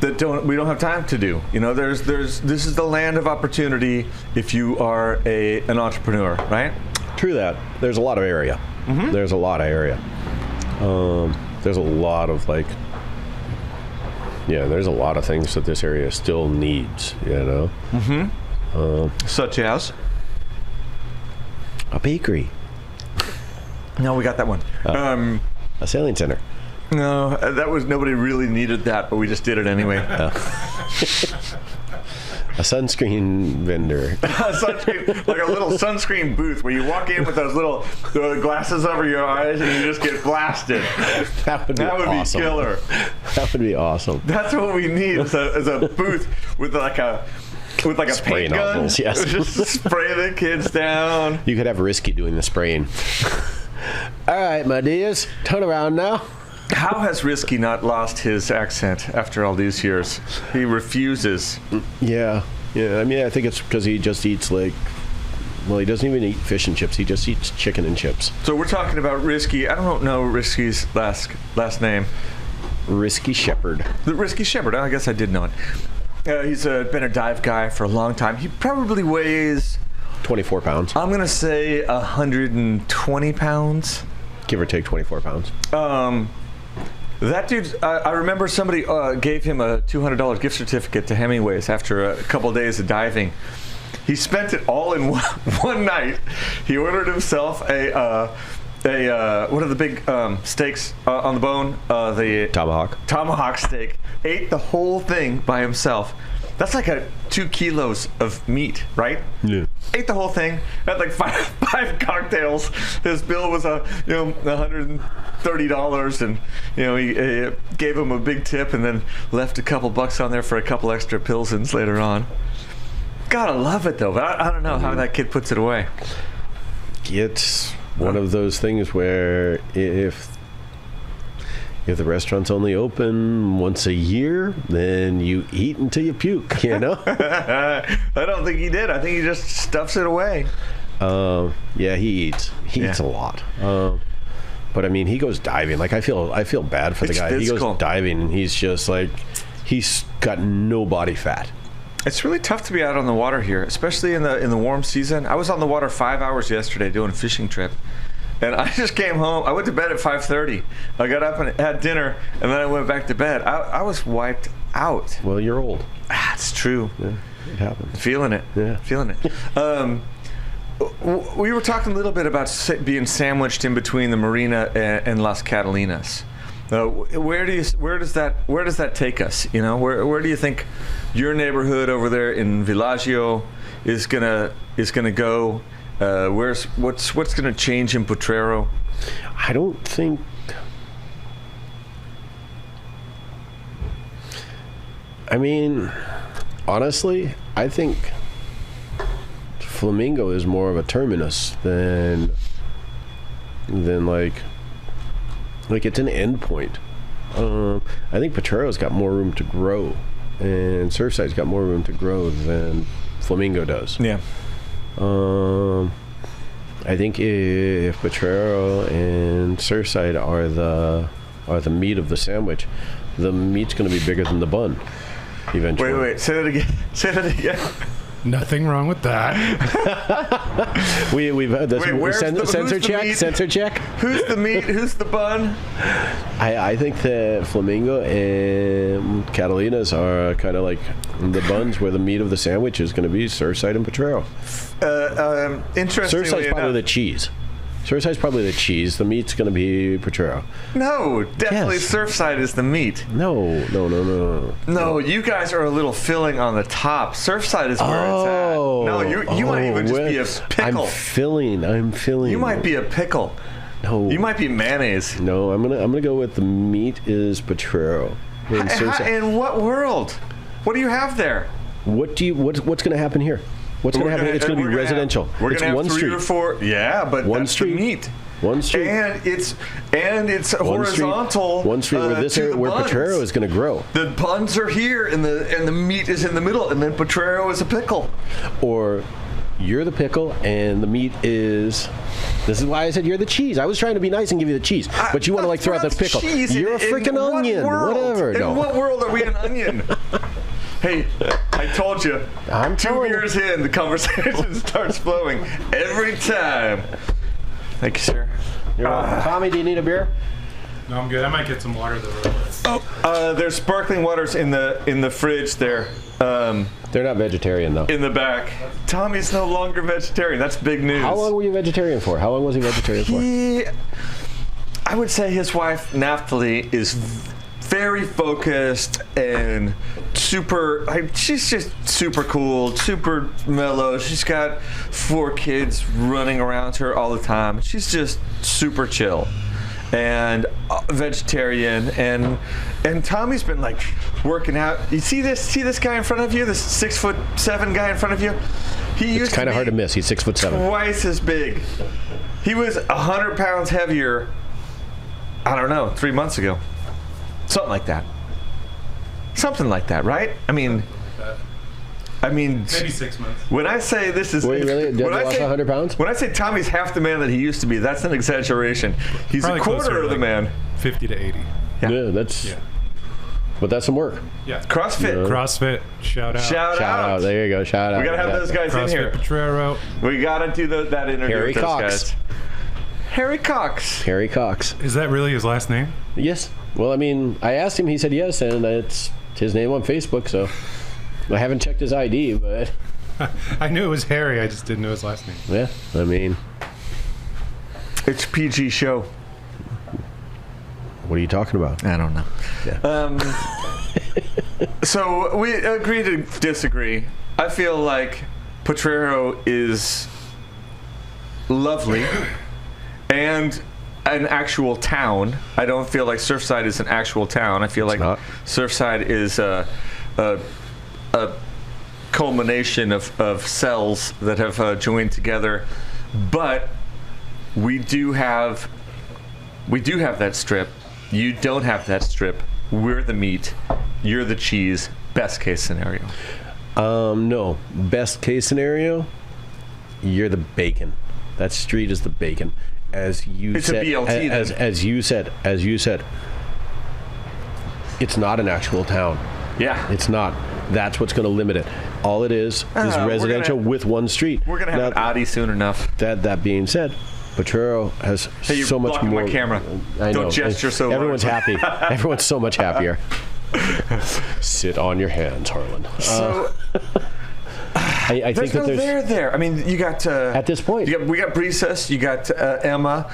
that we don't have time to do. This is the land of opportunity if you are an entrepreneur, right? True that. There's a lot of area. Mm-hmm. There's a lot of area. There's a lot of there's a lot of things that this area still needs, Mm-hmm. Such as? A bakery. No, we got that one. A sailing center. No, nobody really needed that, but we just did it anyway. A sunscreen vendor. Like a little sunscreen booth where you walk in with those little glasses over your eyes and you just get blasted. That would be awesome. Be killer. That would be awesome. That's what we need is a booth with like a spray paint gun. Nozzles, yes. Just spray the kids down. You could have Risky doing the spraying. All right, my dears, turn around now. How has Risky not lost his accent after all these years? He refuses. Yeah. I mean, I think it's because he just eats he doesn't even eat fish and chips. He just eats chicken and chips. So we're talking about Risky. I don't know Risky's last name. Risky Shepherd. The Risky Shepherd. I guess I did know it. He's been a dive guy for a long time. He probably weighs 24 pounds. I'm going to say 120 pounds. Give or take 24 pounds. That dude, I remember somebody gave him a $200 gift certificate to Hemingway's after a couple days of diving. He spent it all in one night. He ordered himself a what are the big steaks on the bone? The Tomahawk steak. Ate the whole thing by himself. That's like 2 kilos of meat, right? Yeah. Ate the whole thing. Had like five cocktails. His bill was $130, and he gave him a big tip, and then left a couple bucks on there for a couple extra Pilsens later on. Gotta love it though, but I don't know how that kid puts it away. It's one of those things where if the restaurant's only open once a year, then you eat until you puke, I don't think he did. I think he just stuffs it away. Yeah, he eats. He eats a lot. But I mean, he goes diving. Like I feel bad for the guy. Physical. He goes diving, and he's just like, he's got no body fat. It's really tough to be out on the water here, especially in the warm season. I was on the water 5 hours yesterday doing a fishing trip. And I just came home. I went to bed at 5:30. I got up and had dinner, and then I went back to bed. I was wiped out. Well, you're old. It's true. Yeah, it happens. Feeling it. Yeah. Feeling it. We were talking a little bit about being sandwiched in between the marina and Las Catalinas. Where does that take us? Where do you think your neighborhood over there in Villaggio is gonna go? What's going to change in Potrero? I don't think. I mean, honestly, I think Flamingo is more of a terminus than like it's an end point. I think Potrero's got more room to grow, and Surfside's got more room to grow than Flamingo does. Yeah. I think if Potrero and Surfside are the meat of the sandwich, the meat's going to be bigger than the bun eventually. Wait. Say that again. Nothing wrong with that. We've had this censor check. Who's the meat? Who's the bun? I think that Flamingo and Catalinas are kind of like the buns, where the meat of the sandwich is going to be Surfside and Potrero. Interestingly Surfside's probably the cheese. Surfside's probably the cheese. The meat's going to be Potrero. No, definitely Yes. Surfside is the meat. No. No, you guys are a little filling on the top. Surfside is where it's at. No, you might even just be a pickle. I'm filling. You might be a pickle. No. You might be mayonnaise. No, I'm gonna go with the meat is Potrero. In what world? What do you have there? What's going to happen here? What's going to happen? It's going to be residential. We're it's going to have one 3 street. or 4. Yeah, but One that's street. the meat. One street. And it's horizontal. One street where Potrero is going to grow. The buns are here, and the meat is in the middle, and then Potrero is a pickle. Or you're the pickle, and the meat is. This is why I said you're the cheese. I was trying to be nice and give you the cheese, but you want to throw out the pickle. You're a freaking onion. Whatever. In what world are we an onion? Hey, I told you. I'm 2 beers in, the conversation starts flowing every time. Thank you, sir. You're welcome. Tommy, do you need a beer? No, I'm good. I might get some water though. There's sparkling waters in the fridge there. They're not vegetarian though. In the back. Tommy's no longer vegetarian. That's big news. How long were you vegetarian for? How long was he vegetarian for? I would say his wife, Naphtali, is very focused and super. She's just super cool, super mellow. She's got 4 kids running around her all the time. She's just super chill and vegetarian. And Tommy's been like working out. You see this guy in front of you? This 6'7" guy in front of you? It's kind of hard to miss. He's 6'7". Twice as big. He was 100 pounds heavier. I don't know, 3 months ago. Something like that. Something like that, right? I mean, maybe 6 months. When I say this is, Wait, really? Did you lost 100 pounds? When I say Tommy's half the man that he used to be, that's an exaggeration. He's Probably a quarter closer of the to man. 50 to 80. Yeah. Yeah, that's. Yeah. But that's some work. Yeah. CrossFit. CrossFit. Shout out. Shout out. There you go. Shout out. We got to have those guys in here. CrossFit Potrero. We got to do that interview Harry with those Cox. guys. Harry Cox. Harry Cox. Is that really his last name? Yes. Well, I mean, I asked him. He said yes, and it's his name on Facebook. So I haven't checked his ID, but I knew it was Harry. I just didn't know his last name. yeah. I mean, It's PG show. what are you talking about? I don't know. Yeah. So we agree to disagree. I feel like Potrero is lovely and an actual town. I don't feel like Surfside is an actual town. I feel like not. Surfside is a culmination of cells that have joined together. But we do have that strip. You don't have that strip. We're the meat. You're the cheese. Best case scenario. No. Best case scenario, you're the bacon. That street is the bacon. As you It's said, a BLT then. as you said, it's not an actual town. Yeah. It's not. That's what's going to limit it. All it is we're residential gonna- with one street. We're gonna have an Audi soon enough. That being said, Potrero has Hey, you're so much blocking more. my camera. I Don't know. gesture so Everyone's largely. happy. Everyone's so much happier. Sit on your hands, Harlan. So I think there's that no there's there. I mean, you got at this point. we got Brisas, you got Emma,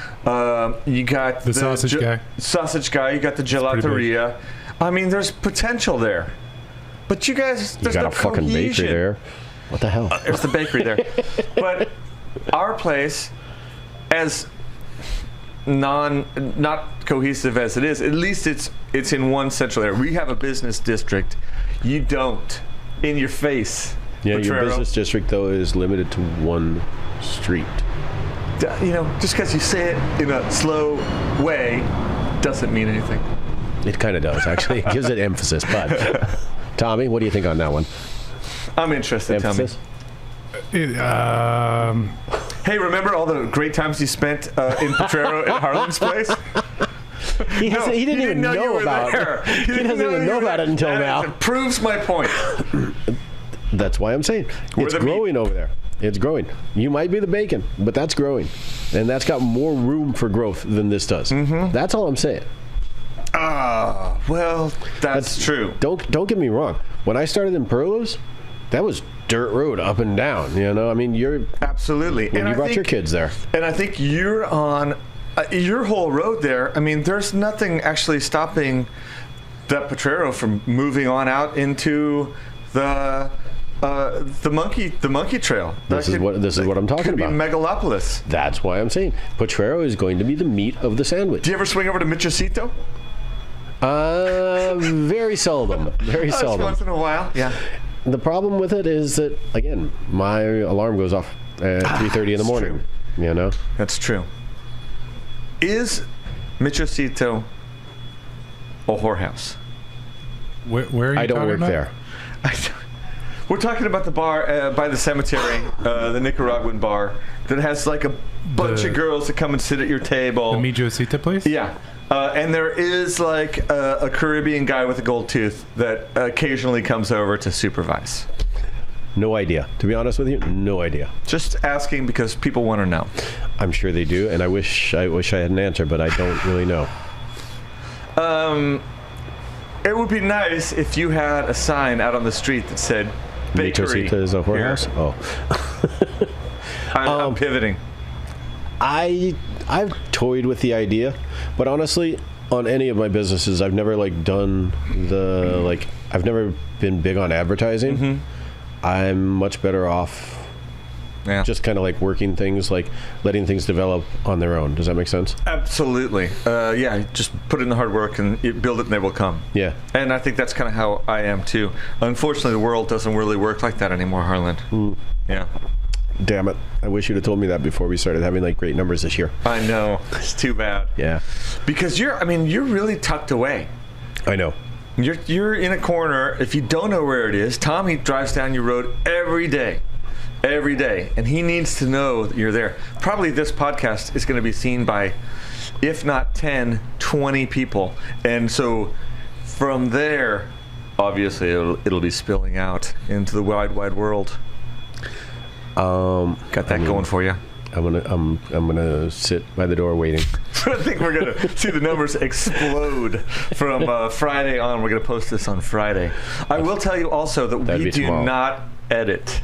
you got The sausage guy. Sausage guy. You got the pretty gelateria. I mean, there's potential there. But you guys, You there's got no a fucking cohesion. bakery there. What the hell? There's the bakery there. But our place, as not cohesive as it is, at least it's in one central area. We have a business district. You don't. In your face. Yeah, your Potrero. business district though is limited to one street. You know, just because you say it in a slow way doesn't mean anything. It kind of does, actually. It gives it emphasis. But Tommy, what do you think on that one? I'm interested, Emphasis? It, Hey, remember all the great times you spent in Potrero at Harlan's place? He didn't even you know were about there. it. He doesn't even know about it until now. It proves my point. That's why I'm saying it's the growing over there. It's growing. You might be the bacon, but that's growing, and that's got more room for growth than this does. Mm-hmm. That's all I'm saying. Well, that's true. Don't get me wrong. When I started in Perlos, that was dirt road up and down. You know, I mean, Absolutely. you brought your kids there. And I think you're on your whole road there. I mean, there's nothing actually stopping that Potrero from moving on out into the monkey trail. This is what I'm talking could about. Be megalopolis. That's why I'm saying Potrero is going to be the meat of the sandwich. Do you ever swing over to Michosito? Very seldom. Very seldom. Once in a while. Yeah. The problem with it is that, again, my alarm goes off at 3:30 in the morning. You know? That's true. Is Michosito a whorehouse? where are you I don't talking work about? there. We're talking about the bar by the cemetery, the Nicaraguan bar, that has like a bunch of girls that come and sit at your table. The Mijosita place? Yeah. And there is like a Caribbean guy with a gold tooth that occasionally comes over to supervise. No idea. To be honest with you, no idea. Just asking because people want to know. I'm sure they do, and I wish I had an answer, but I don't really know. It would be nice if you had a sign out on the street that said bakery. Mijosita is a whorehouse? here. Oh. I'm pivoting. I've toyed with the idea, but honestly, on any of my businesses, I've never done the I've never been big on advertising. Mm-hmm. I'm much better off Yeah. just kind of working things, letting things develop on their own. Does that make sense? Absolutely. Yeah, just put in the hard work and you build it and they will come. Yeah. And I think that's kind of how I am too. Unfortunately, the world doesn't really work like that anymore, Harlan. Yeah. Damn it! I wish you'd have told me that before we started having great numbers this year. I know. It's too bad. Yeah. Because you're really tucked away. I know. You're in a corner. If you don't know where it is, Tommy drives down your road every day, and he needs to know that you're there. Probably this podcast is going to be seen by, if not 10, 20 people, and so from there, obviously, it'll be spilling out into the wide world. Got that going for you. I'm gonna sit by the door waiting. I think we're gonna see the numbers explode from Friday on. We're gonna post this on Friday. I will tell you also that we do not edit,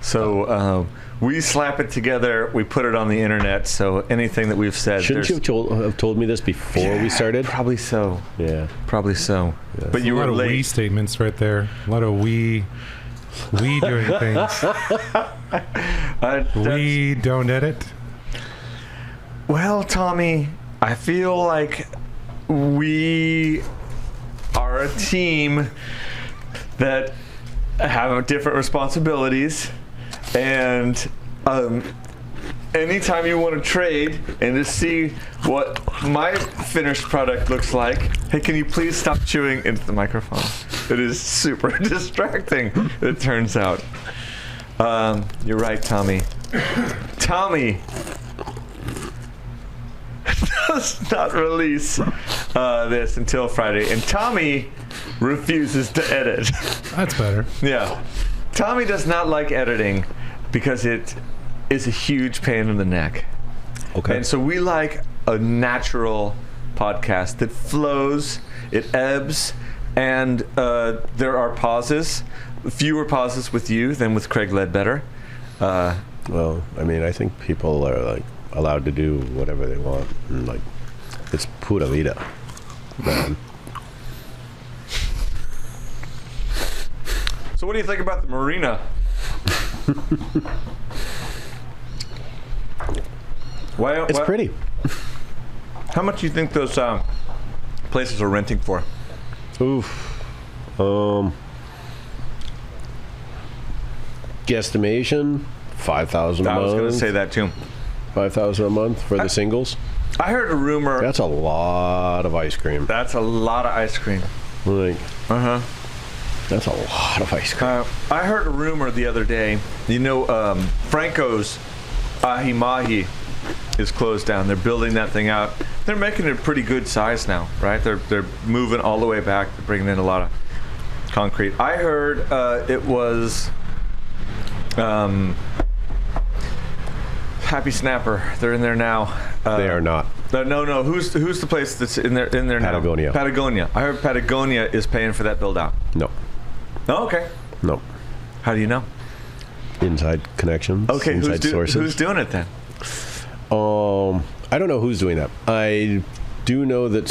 so we slap it together. We put it on the internet. So anything that we've said, shouldn't you have told me this before we started? Probably so. Yeah, probably so. Yeah. But you were late. A lot of we statements right there. A lot of we doing things. We don't edit. Well, Tommy, I feel like we are a team that have different responsibilities, and anytime you want to trade and to see what my finished product looks like, hey, can you please stop chewing into the microphone? It is super distracting, it turns out. You're right, Tommy. Tommy does not release this until Friday, and Tommy refuses to edit. That's better. Yeah. Tommy does not like editing because it is a huge pain in the neck. Okay. And so we like a natural podcast that flows, it ebbs, and there are pauses, fewer pauses with you than with Craig Ledbetter. Well, I mean, I think people are like allowed to do whatever they want, and like it's pura vida, man. So what do you think about the marina? It's pretty. How much do you think those places are renting for? Oof. Guesstimation, $5,000 a month. I was going to say that too. $5,000 a month for the singles. I heard a rumor. That's a lot of ice cream. That's a lot of ice cream. Like, that's a lot of ice cream. I heard a rumor the other day. You know, Franco's Ahi Mahi is closed down. They're building that thing out. They're making it a pretty good size now, right? They're moving all the way back. They're bringing in a lot of concrete. I heard it was Happy Snapper. They're in there now. They are not. No. Who's the place that's in there now? Patagonia. Patagonia. I heard Patagonia is paying for that build out. No. Oh, okay. No. How do you know? Inside connections. Okay, inside sources. Who's doing it then? I don't know who's doing that. I do know that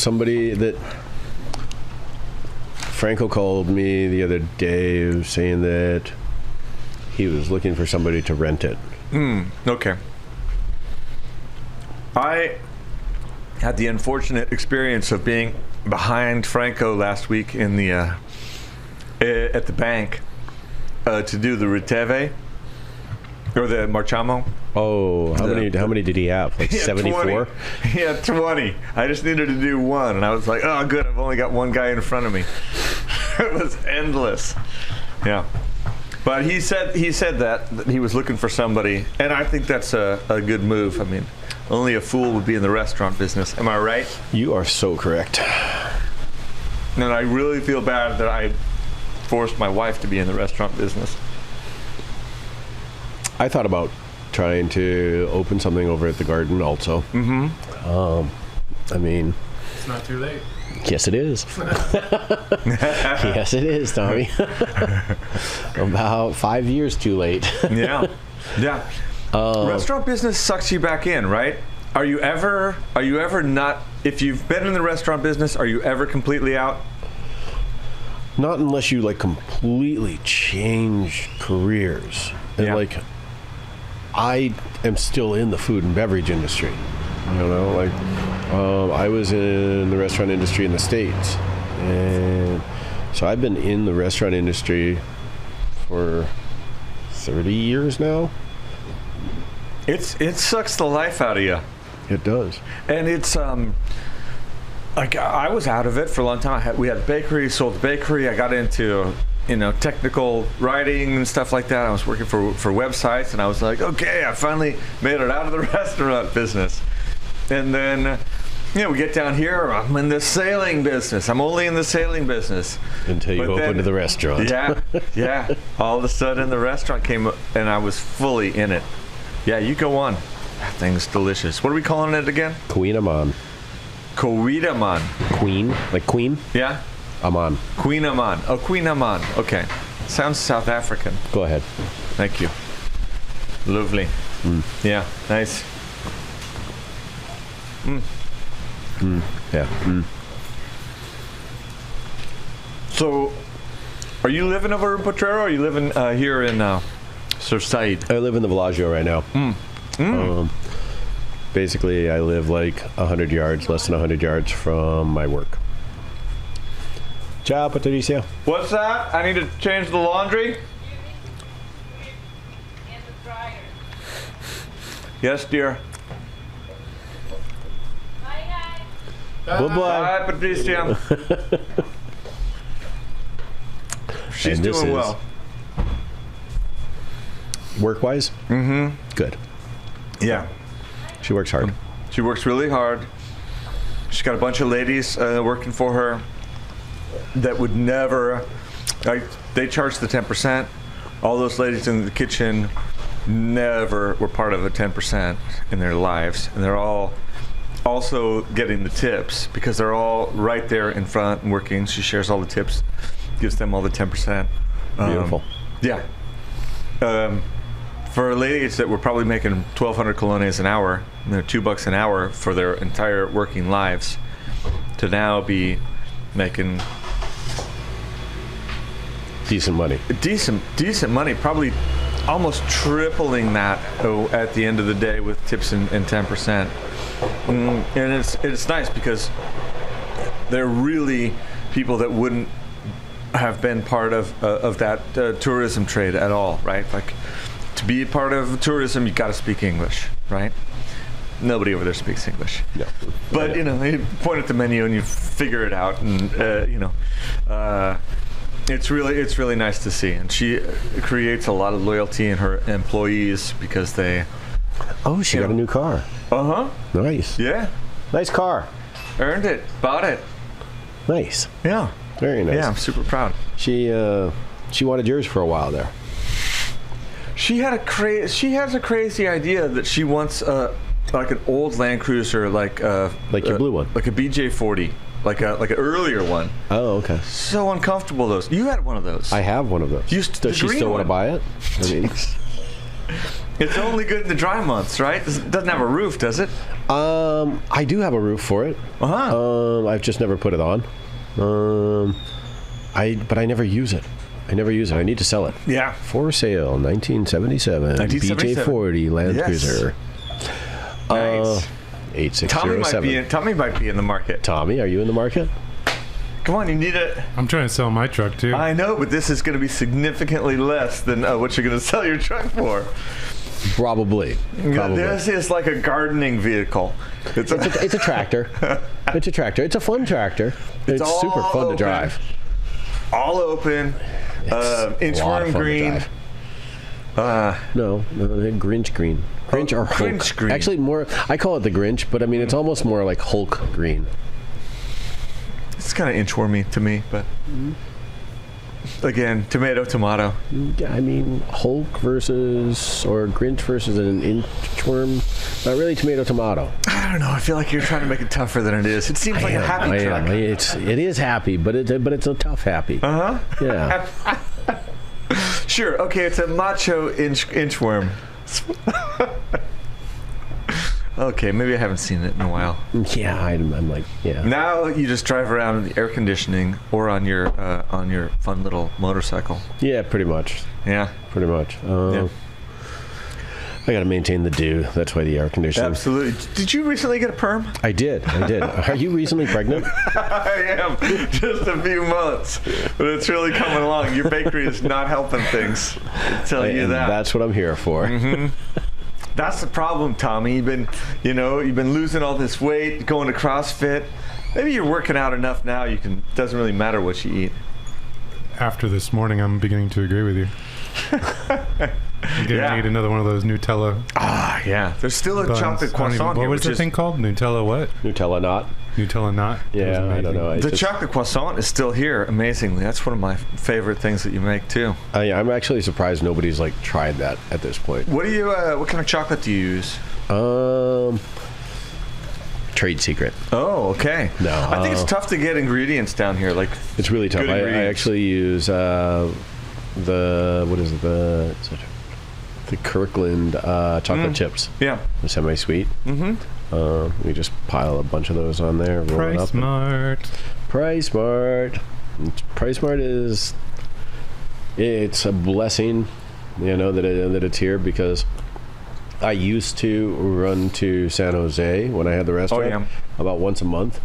Franco called me the other day saying that he was looking for somebody to rent it. Okay. I had the unfortunate experience of being behind Franco last week in the at the bank to do the Riteve or the Marchamo. Oh, how many did he have? Like 74? He had 20. I just needed to do one, and I was like, oh, good. I've only got one guy in front of me. It was endless. Yeah. But he said that he was looking for somebody, and I think that's a good move. I mean, only a fool would be in the restaurant business. Am I right? You are so correct. And I really feel bad that I forced my wife to be in the restaurant business. I thought about trying to open something over at the Garden also. Mm-hmm. I mean, it's not too late. Yes, it is. Yes, it is, Tommy. About 5 years too late. Yeah. Restaurant business sucks you back in, right? Are you ever not? If you've been in the restaurant business, are you ever completely out? Not unless you like completely change careers. And like, I am still in the food and beverage industry. You know, like I was in the restaurant industry in the States, and so I've been in the restaurant industry for 30 years now. It sucks the life out of you. It does. And it's like I was out of it for a long time. We had a bakery, sold the bakery. I got into technical writing and stuff like that. I was working for websites, and I was like, okay, I finally made it out of the restaurant business. And then we get down here. I'm in the sailing business. I'm only in the sailing business. Until you open to the restaurant. Yeah. All of a sudden, the restaurant came up, and I was fully in it. Yeah, you go on. That thing's delicious. What are we calling it again? Queen Amman. Queen Amman. Queen, like queen? Yeah. Amman. Queen Amman. Oh, Queen Amman. Okay. Sounds South African. Go ahead. Thank you. Lovely. Yeah, nice. Yeah. So, are you living over in Potrero, or are you living here in Surfside? I live in the Bellagio right now. Basically, I live like 100 yards, less than 100 yards from my work. Ciao, Patricia. What's that? I need to change the laundry? Yes, dear. Bye-bye. Hi, Patricia. She's And this doing is- well. Work-wise? Good. Yeah. She works hard. She works really hard. She's got a bunch of ladies working for her that would never, they charge the 10%. All those ladies in the kitchen never were part of a 10% in their lives. And they're all also getting the tips because they're all right there in front and working. She shares all the tips, gives them all the 10%. Beautiful. Yeah. For ladies that were probably making 1,200 colones an hour, and they're $2 an hour for their entire working lives, to now be making Decent money. decent money, probably almost tripling that at the end of the day with tips and 10%. And it's nice because they're really people that wouldn't have been part of that tourism trade at all, right? Like, to be a part of tourism, you got to speak English, right? Nobody over there speaks English. No. But, you point at the menu and you figure it out, and, it's really nice to see. And she creates a lot of loyalty in her employees because they... Oh, she got a new car. Uh-huh. Nice. Yeah. Nice car. Earned it. Bought it. Nice. Yeah. Very nice. Yeah, I'm super proud. She wanted yours for a while there. She has a crazy idea that she wants like an old Land Cruiser, like your blue one, like a BJ40, like an earlier one. Oh, okay. So uncomfortable those. You had one of those. I have one of those. Does she still want to buy it? I mean, it's only good in the dry months, right? It doesn't have a roof, does it? I do have a roof for it. I've just never put it on. But I never use it. I need to sell it. Yeah. For sale, 1977. BJ40 Land Cruiser. Nice. 8607. Tommy might be in the market. Tommy, are you in the market? Come on, you need it. I'm trying to sell my truck too. I know, but this is going to be significantly less than what you're going to sell your truck for. Probably. This is like a gardening vehicle. It's a tractor. It's a tractor. It's a fun tractor. It's super fun to drive. All open. Inchworm green. No, Grinch green. Grinch or Hulk. Grinch green. Actually, more. I call it the Grinch, but I mean it's almost more like Hulk green. It's kind of inchwormy to me, but again, tomato. I mean, Hulk versus or Grinch versus an inchworm. Not really tomato. I don't know. I feel like you're trying to make it tougher than it is. It seems like a happy truck. It is happy, but it's a tough happy. Uh huh. Yeah. Sure. Okay, it's a macho inchworm. Okay, maybe I haven't seen it in a while. Yeah, I'm like, yeah. Now you just drive around in the air conditioning or on your fun little motorcycle. Yeah, pretty much. Yeah, pretty much. Yeah. I got to maintain the dew. That's why the air conditioning. Absolutely. Did you recently get a perm? I did. Are you recently pregnant? I am. Just a few months. But it's really coming along. Your bakery is not helping things. I'll tell you that. That's what I'm here for. Mm-hmm. That's the problem, Tommy. You've been losing all this weight, going to CrossFit. Maybe you're working out enough now. Doesn't really matter what you eat. After this morning, I'm beginning to agree with you. You're gonna need another one of those Nutella. Ah, yeah. There's still a buns. chocolate croissant What here, was the thing called? Nutella what? Nutella not. Nutella not? Yeah, I don't know. The chocolate croissant is still here, amazingly. That's one of my favorite things that you make, too. Yeah, I'm actually surprised nobody's like tried that at this point. What kind of chocolate do you use? Trade secret. Oh, okay. No, I think it's tough to get ingredients down here. Like, it's really tough. I actually use the Kirkland chocolate chips. Yeah. The semi-sweet. Mm-hmm. We just pile a bunch of those on there. Roll it up. Price Mart. Price Mart it's a blessing, that it's here, because I used to run to San Jose when I had the restaurant about once a month.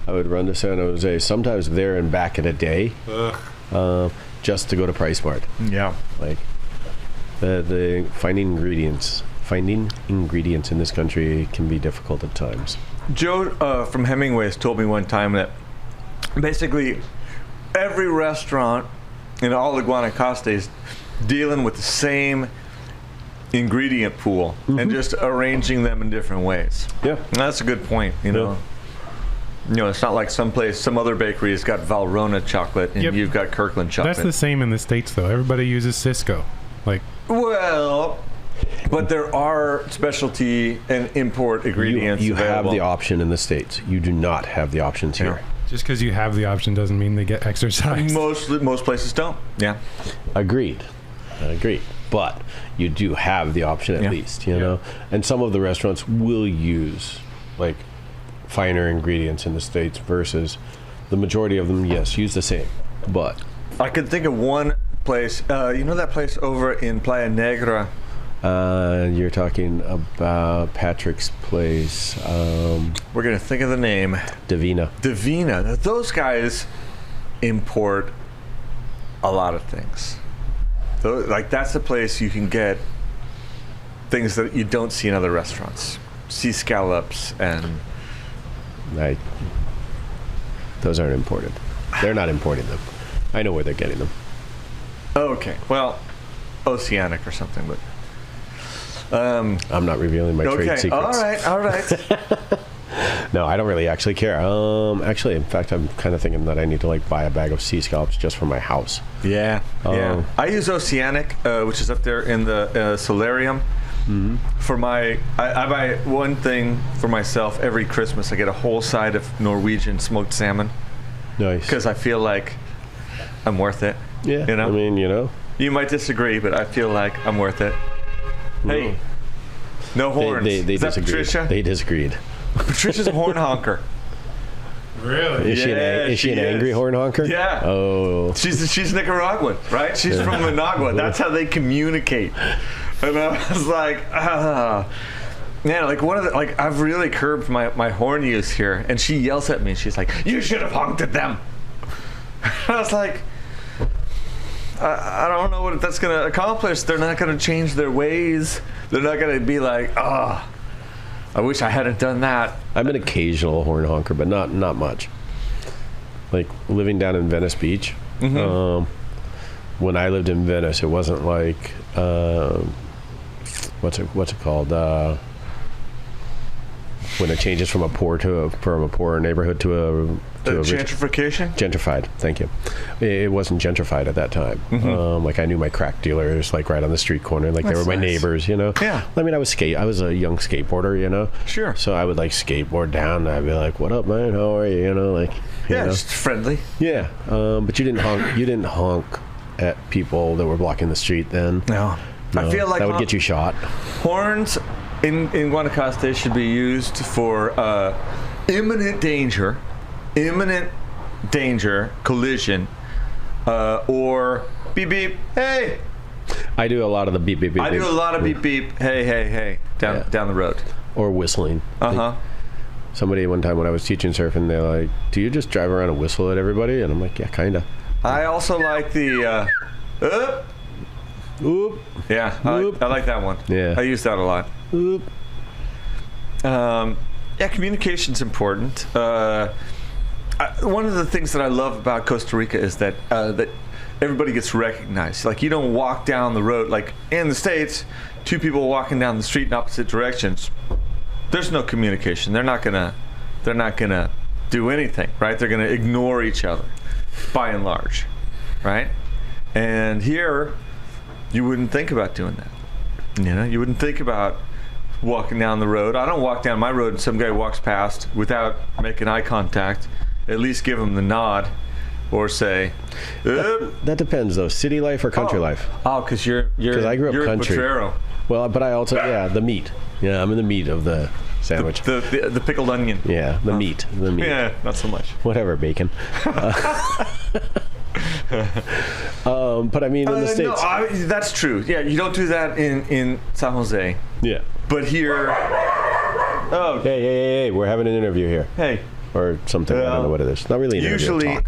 I would run to San Jose, sometimes there and back in a day, just to go to Price Mart. Yeah. Like the finding ingredients in this country can be difficult at times. Joe from Hemingway's told me one time that basically every restaurant in all of Guanacaste is dealing with the same ingredient pool and just arranging them in different ways. Yeah. And that's a good point, know. It's not like some other bakery has got Valrhona chocolate and you've got Kirkland chocolate. That's the same in the States, though. Everybody uses Cisco. Well, but there are specialty and import ingredients You available. have the option in the States. You do not have the options here. Just because you have the option doesn't mean they get exercised. Most places don't. Yeah. Agreed. But you do have the option at least, know. And some of the restaurants will use like finer ingredients in the States versus the majority of them. Yes, use the same. But I could think of one place. That place over in Playa Negra. You're talking about Patrick's place. We're gonna think of the name. Divina. Those guys import a lot of things. Like, that's a place you can get things that you don't see in other restaurants. Sea scallops and... Those aren't imported. They're not importing them. I know where they're getting them. Okay. Well, Oceanic or something, but... I'm not revealing my trade secrets. All right. No, I don't really actually care. Actually, in fact, I'm kind of thinking that I need to buy a bag of sea scallops just for my house. Yeah. I use Oceanic, which is up there in the solarium. Mm-hmm. I buy one thing for myself every Christmas. I get a whole side of Norwegian smoked salmon. Nice. Because I feel like I'm worth it. Yeah. I mean, You might disagree, but I feel like I'm worth it. Hey. No horns. They is that disagreed. Patricia? They disagreed. Patricia's a horn honker. Really? Is she an angry horn honker? Yeah. Oh. She's Nicaraguan, right? She's from Managua. That's how they communicate. And I was like, I've really curbed my horn use here. And she yells at me. She's like, you should have honked at them. I was like, I don't know what that's going to accomplish. They're not going to change their ways. They're not going to be like, I wish I hadn't done that. I'm an occasional horn honker, but not much. Like living down in Venice Beach. Mm-hmm. When I lived in Venice, it wasn't like what's it called? When it changes from a poor neighborhood to a gentrification? Gentrified. Thank you. It wasn't gentrified at that time. Mm-hmm. I knew my crack dealers right on the street corner. They were my neighbors. Yeah. I mean, I was a young skateboarder. Sure. So I would skateboard down. And I'd be like, "What up, man? How are you?" Just friendly. Yeah. But you didn't honk. You didn't honk at people that were blocking the street then. No. I feel like that would get you shot. Horns in Guanacaste should be used for imminent danger, collision, or beep beep, hey. I do a lot of the beep beep beep. I do a lot of beep beep, hey, down the road. Or whistling. Somebody one time when I was teaching surfing, they're like, "Do you just drive around and whistle at everybody?" And I'm like, "Yeah, kinda." I also like the oop. Yeah, I like that one. Yeah, I use that a lot. Oop. Communication's important. One of the things that I love about Costa Rica is that everybody gets recognized. Like, you don't walk down the road. Like, in the States, two people walking down the street in opposite directions, there's no communication. They're not gonna do anything, right? They're gonna ignore each other, by and large, right? And here, you wouldn't think about doing that. You know, you wouldn't think about walking down the road. I don't walk down my road and some guy walks past without making eye contact. At least give him the nod, or say. That depends, though. City life or country life? Oh, because I grew up you're country. Potrero. Well, but I also the meat. Yeah, I'm in the meat of the sandwich. The pickled onion. Yeah, the meat. Yeah, not so much. Whatever, bacon. But I mean, in the States. No, that's true. Yeah, you don't do that in San Jose. Yeah. But here. Oh. Hey, we're having an interview here. Hey. Or something. I don't know what it is. Not really an interview. Usually,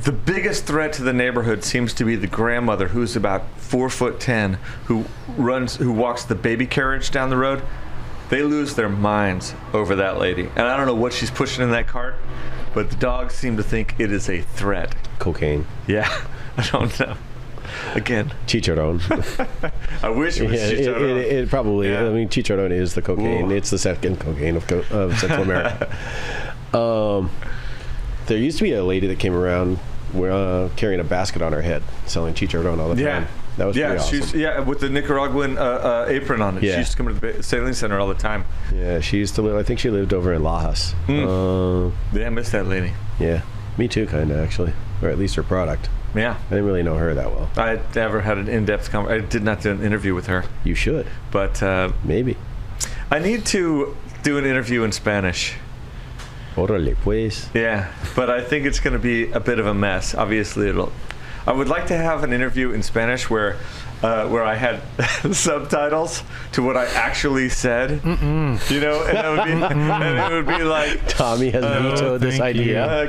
the biggest threat to the neighborhood seems to be the grandmother, who's about 4'10", who walks the baby carriage down the road. They lose their minds over that lady. And I don't know what she's pushing in that cart, but the dogs seem to think it is a threat. Cocaine. Yeah, I don't know. Again. Chicharron. I wish it was chicharron. It probably, Yeah. I mean, chicharron is the cocaine. Ooh. It's the second cocaine of Central America. There used to be a lady that came around carrying a basket on her head, selling chicharron all the time. That was pretty awesome. With the Nicaraguan apron on it. Yeah. She used to come to the sailing center all the time. Yeah, she used to live, I think she lived over in Lajas. Yeah, I miss that lady. Yeah, me too, kind of, actually. Or at least her product. Yeah. I didn't really know her that well. I never had an in-depth conversation. I did not do an interview with her. You should. But maybe. I need to do an interview in Spanish. Órale, pues. Yeah, but I think it's going to be a bit of a mess. Obviously, I would like to have an interview in Spanish where I had subtitles to what I actually said. You know, and it would be like, Tommy has vetoed this idea.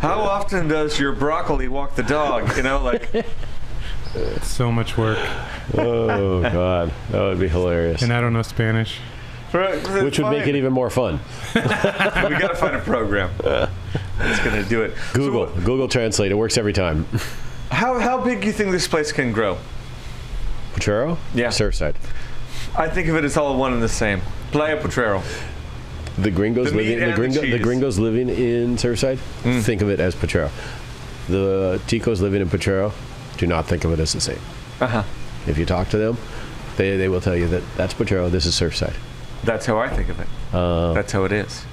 How often does your broccoli walk the dog? You know, like. So much work. Oh God, that would be hilarious. And I don't know Spanish. Which would make it even more fun. We got to find a program that's going to do it. Google Translate. It works every time. How big do you think this place can grow? Potrero? Yeah. Surfside. I think of it as all one and the same. Playa Potrero. The gringos living in Surfside, think of it as Potrero. The Ticos living in Potrero do not think of it as the same. If you talk to them, they will tell you that that's Potrero, this is Surfside. That's how I think of it. That's how it is.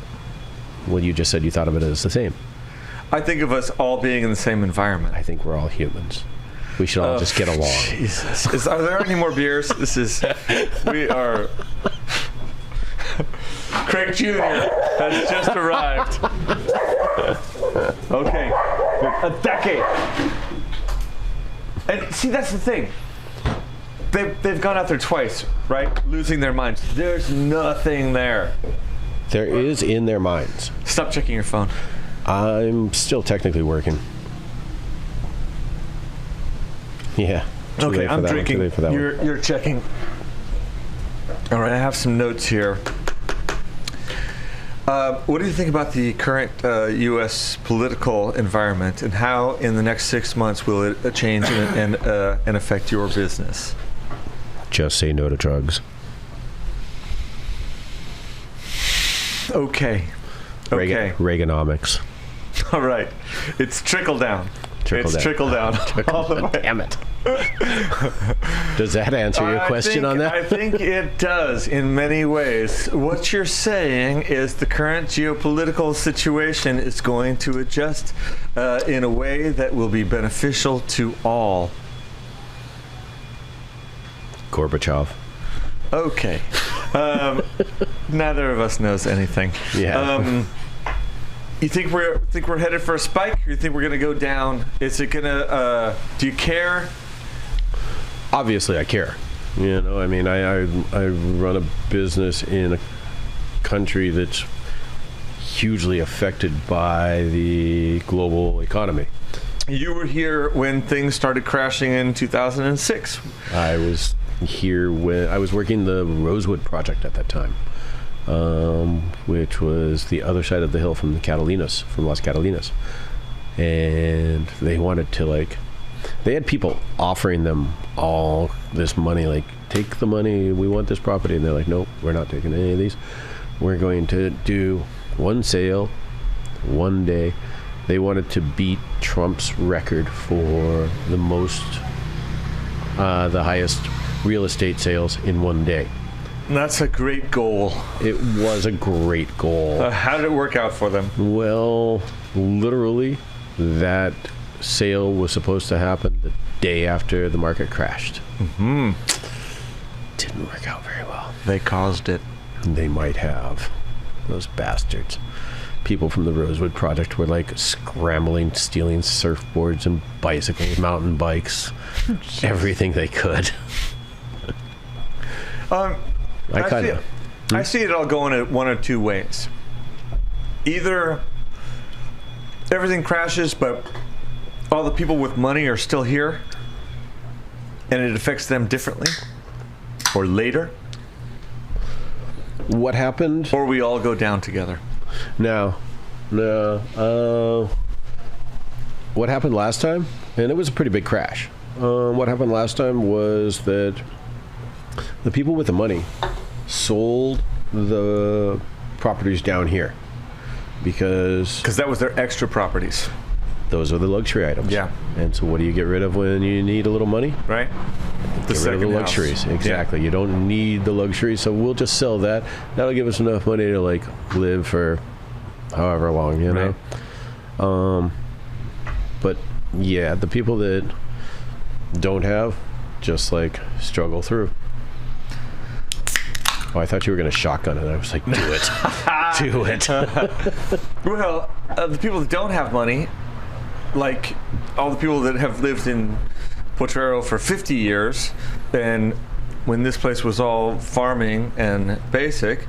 Well, you just said you thought of it as the same. I think of us all being in the same environment. I think we're all humans. We should all just get along. Jesus. Are there any more beers? We are... Craig Jr. has just arrived. Okay. A decade. And see, that's the thing. They've gone out there twice, right? Losing their minds. There's nothing there. There is in their minds. Stop checking your phone. I'm still technically working. Yeah. Okay, I'm drinking. You're checking. All right, I have some notes here. What do you think about the current U.S. political environment, and how in the next 6 months will it change and affect your business? Just say no to drugs. Okay. Reaganomics. All right. It's trickle down. Trickle down. All the way. Damn it. Does that answer your question on that? I think it does in many ways. What you're saying is the current geopolitical situation is going to adjust in a way that will be beneficial to all. Gorbachev. Okay. Neither of us knows anything. Yeah. You think we're headed for a spike, or you think we're going to go down? Is it going to? Do you care? Obviously, I care. You know, I mean, I run a business in a country that's hugely affected by the global economy. You were here when things started crashing in 2006. I was here when I was working the Rosewood project at that time, which was the other side of the hill from the Catalinas, from Las Catalinas. and they wanted to like, they had people offering them all this money, like, take the money, we want this property, and they're like, nope, we're not taking any of these. We're going to do one sale, one day. They wanted to beat Trump's record for the most, the highest real estate sales in one day. That's a great goal. It was a great goal. How did it work out for them? Well, literally, that sale was supposed to happen the day after the market crashed. Mm-hmm. Didn't work out very well. They caused it. They might have. Those bastards. People from the Rosewood Project were like scrambling, stealing surfboards and bicycles, mountain bikes, everything they could. I see it all going in one of two ways. Either everything crashes, but all the people with money are still here, and it affects them differently, or later. What happened? Or we all go down together. No. What happened last time? And it was a pretty big crash. What happened last time was that the people with the money sold the properties down here because that was their extra properties. Those are the luxury items. Yeah. And so what do you get rid of when you need a little money? Right. Get rid of the luxuries. House. Exactly. Yeah. You don't need the luxuries, so we'll just sell that. That'll give us enough money to like live for however long, you know. Right. But yeah, the people that don't have just like struggle through. Oh, I thought you were going to shotgun it. I was like, do it. Do it. Well, the people that don't have money, like all the people that have lived in Potrero for 50 years, and when this place was all farming and basic,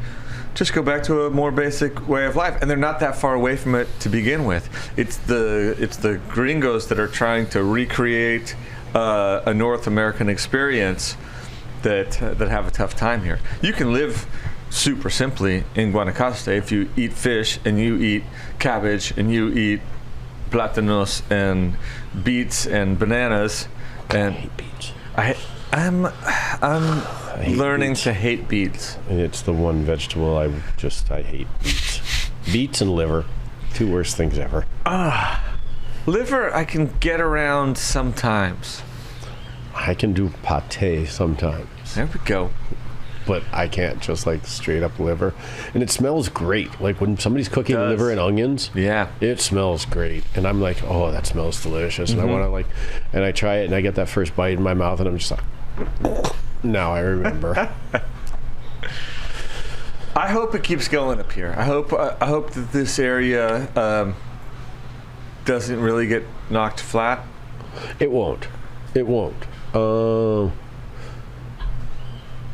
just go back to a more basic way of life. And they're not that far away from it to begin with. It's the gringos that are trying to recreate a North American experience that have a tough time here. You can live super simply in Guanacaste if you eat fish and you eat cabbage and you eat plátanos and beets and bananas. And I hate beets. I'm learning beets. to hate beets. It's the one vegetable I hate beets. Beets and liver, two worst things ever. Liver I can get around sometimes. I can do pate sometimes. There we go. But I can't just like straight up liver. And it smells great. Like when somebody's cooking liver and onions, yeah, it smells great. And I'm like, oh, that smells delicious. And I want to like, and I try it and I get that first bite in my mouth and I'm just like, now I remember. I hope it keeps going up here. I hope that this area doesn't really get knocked flat. It won't. It won't.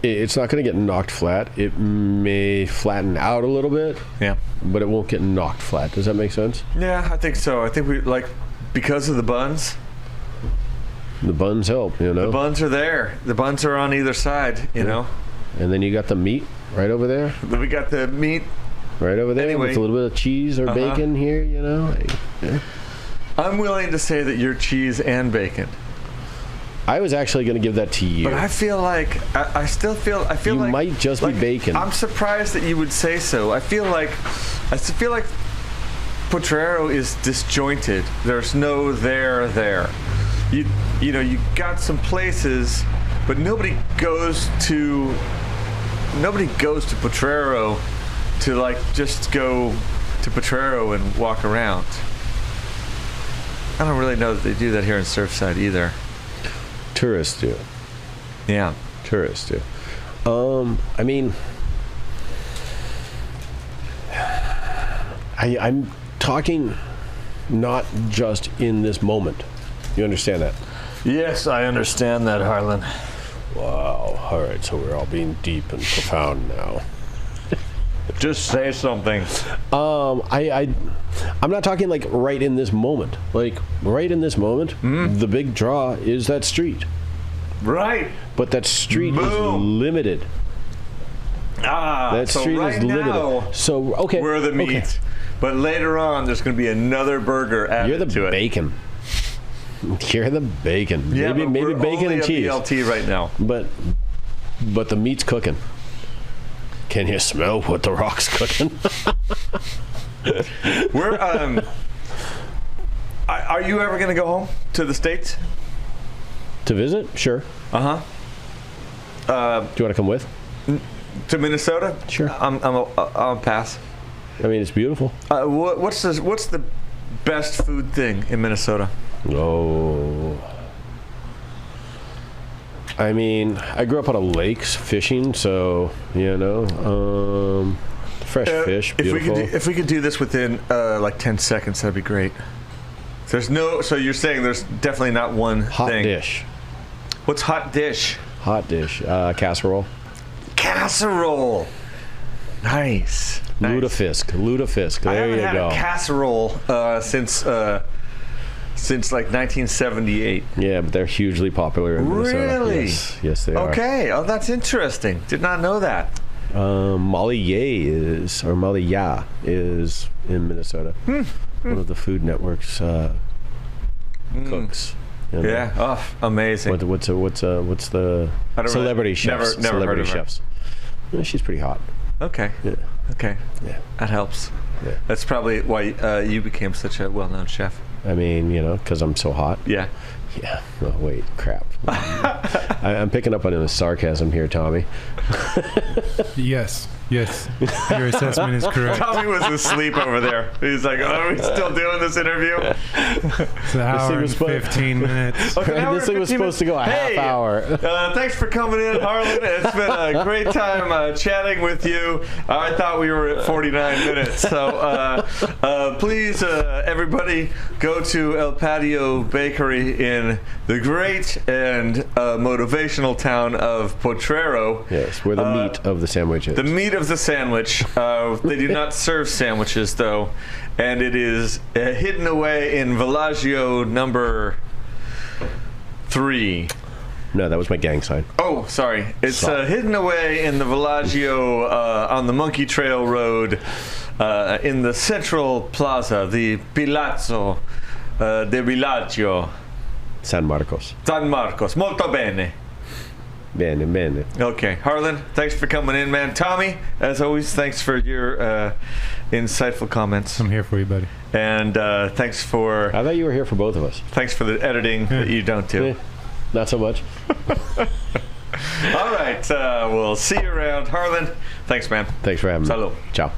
It's not going to get knocked flat. It may flatten out a little bit. Yeah. But it won't get knocked flat. Does that make sense? Yeah, I think so. I think we because of the buns. The buns help, you know. The buns are there. The buns are on either side, you know. And then you got the meat right over there. Then we got the meat right over there anyway, with a little bit of cheese or bacon here, you know. Yeah. I'm willing to say that you're cheese and bacon. I was actually going to give that to you. But I feel like I feel you like might just be bacon. I'm surprised that you would say so. I feel like Potrero is disjointed. There's no there. You know, you got some places, but nobody goes to Potrero to like just go to Potrero and walk around. I don't really know that they do that here in Surfside either. Tourists do. Yeah. Tourists do. I mean, I'm talking not just in this moment. You understand that? Yes, I understand that, Harlan. Wow. All right, so we're all being deep and profound now. Just say something. I'm not talking like right in this moment. Like right in this moment, the big draw is that street. Right. But that street is limited. That so street right is limited. now, So okay, we're the meat. okay. But later on, there's going to be another burger added You're the to it. bacon. You're the bacon. Yeah, maybe but we're bacon only and a cheese. BLT right now. But the meat's cooking. Can you smell what the rock's cooking? We're are you ever going to go home to the States? To visit? Sure. Do you Do you want to come with? To Minnesota? Sure. I'll pass. I mean, it's beautiful. What's the best food thing in Minnesota? Oh. I mean, I grew up on a lakes fishing, so fresh fish, beautiful. If we could do this within like 10 seconds, that'd be great. So you're saying there's definitely not one Hot thing. dish. What's hot dish? Hot dish. Casserole. Casserole. Nice. Lutefisk. There I haven't you had go. a casserole since like 1978. Yeah, but they're hugely popular in Minnesota. Really? Yes, they are. Okay. Oh, that's interesting. Did not know that. Molly Ya is in Minnesota. One of the Food Network's cooks. You know. Yeah. Oh, amazing. What's the I don't celebrity really- chefs? never Celebrity heard of her. chefs. Yeah, she's pretty hot. Okay. Yeah. Okay. Yeah. That helps. Yeah. That's probably why you became such a well-known chef. I mean, because I'm so hot. Yeah. Yeah. Oh, wait, crap. I'm picking up on the sarcasm here, Tommy. Yes. Your assessment is correct. Tommy was asleep over there. He's like, are we still doing this interview? It's an hour and 15 minutes. Okay, This thing was supposed to go a half hour. Thanks for coming in, Harlan. It's been a great time chatting with you. I thought we were at 49 minutes. So please, everybody, go to El Patio Bakery in the great and motivational town of Potrero. Yes, where the meat of the sandwich is. The meat of the sandwich. They do not serve sandwiches, though. And it is hidden away in Villaggio number 3. No, that was my gang sign. Oh, sorry. It's hidden away in the Villaggio on the Monkey Trail Road in the Central Plaza, the Palazzo de Villaggio. San Marcos. San Marcos. Molto bene. Bene. Okay. Harlan, thanks for coming in, man. Tommy, as always, thanks for your insightful comments. I'm here for you, buddy. And thanks for I thought you were here for both of us. the editing that you don't do. Not so much. All right. We'll see you around. Harlan, thanks, man. Thanks for having me. Salud. Ciao.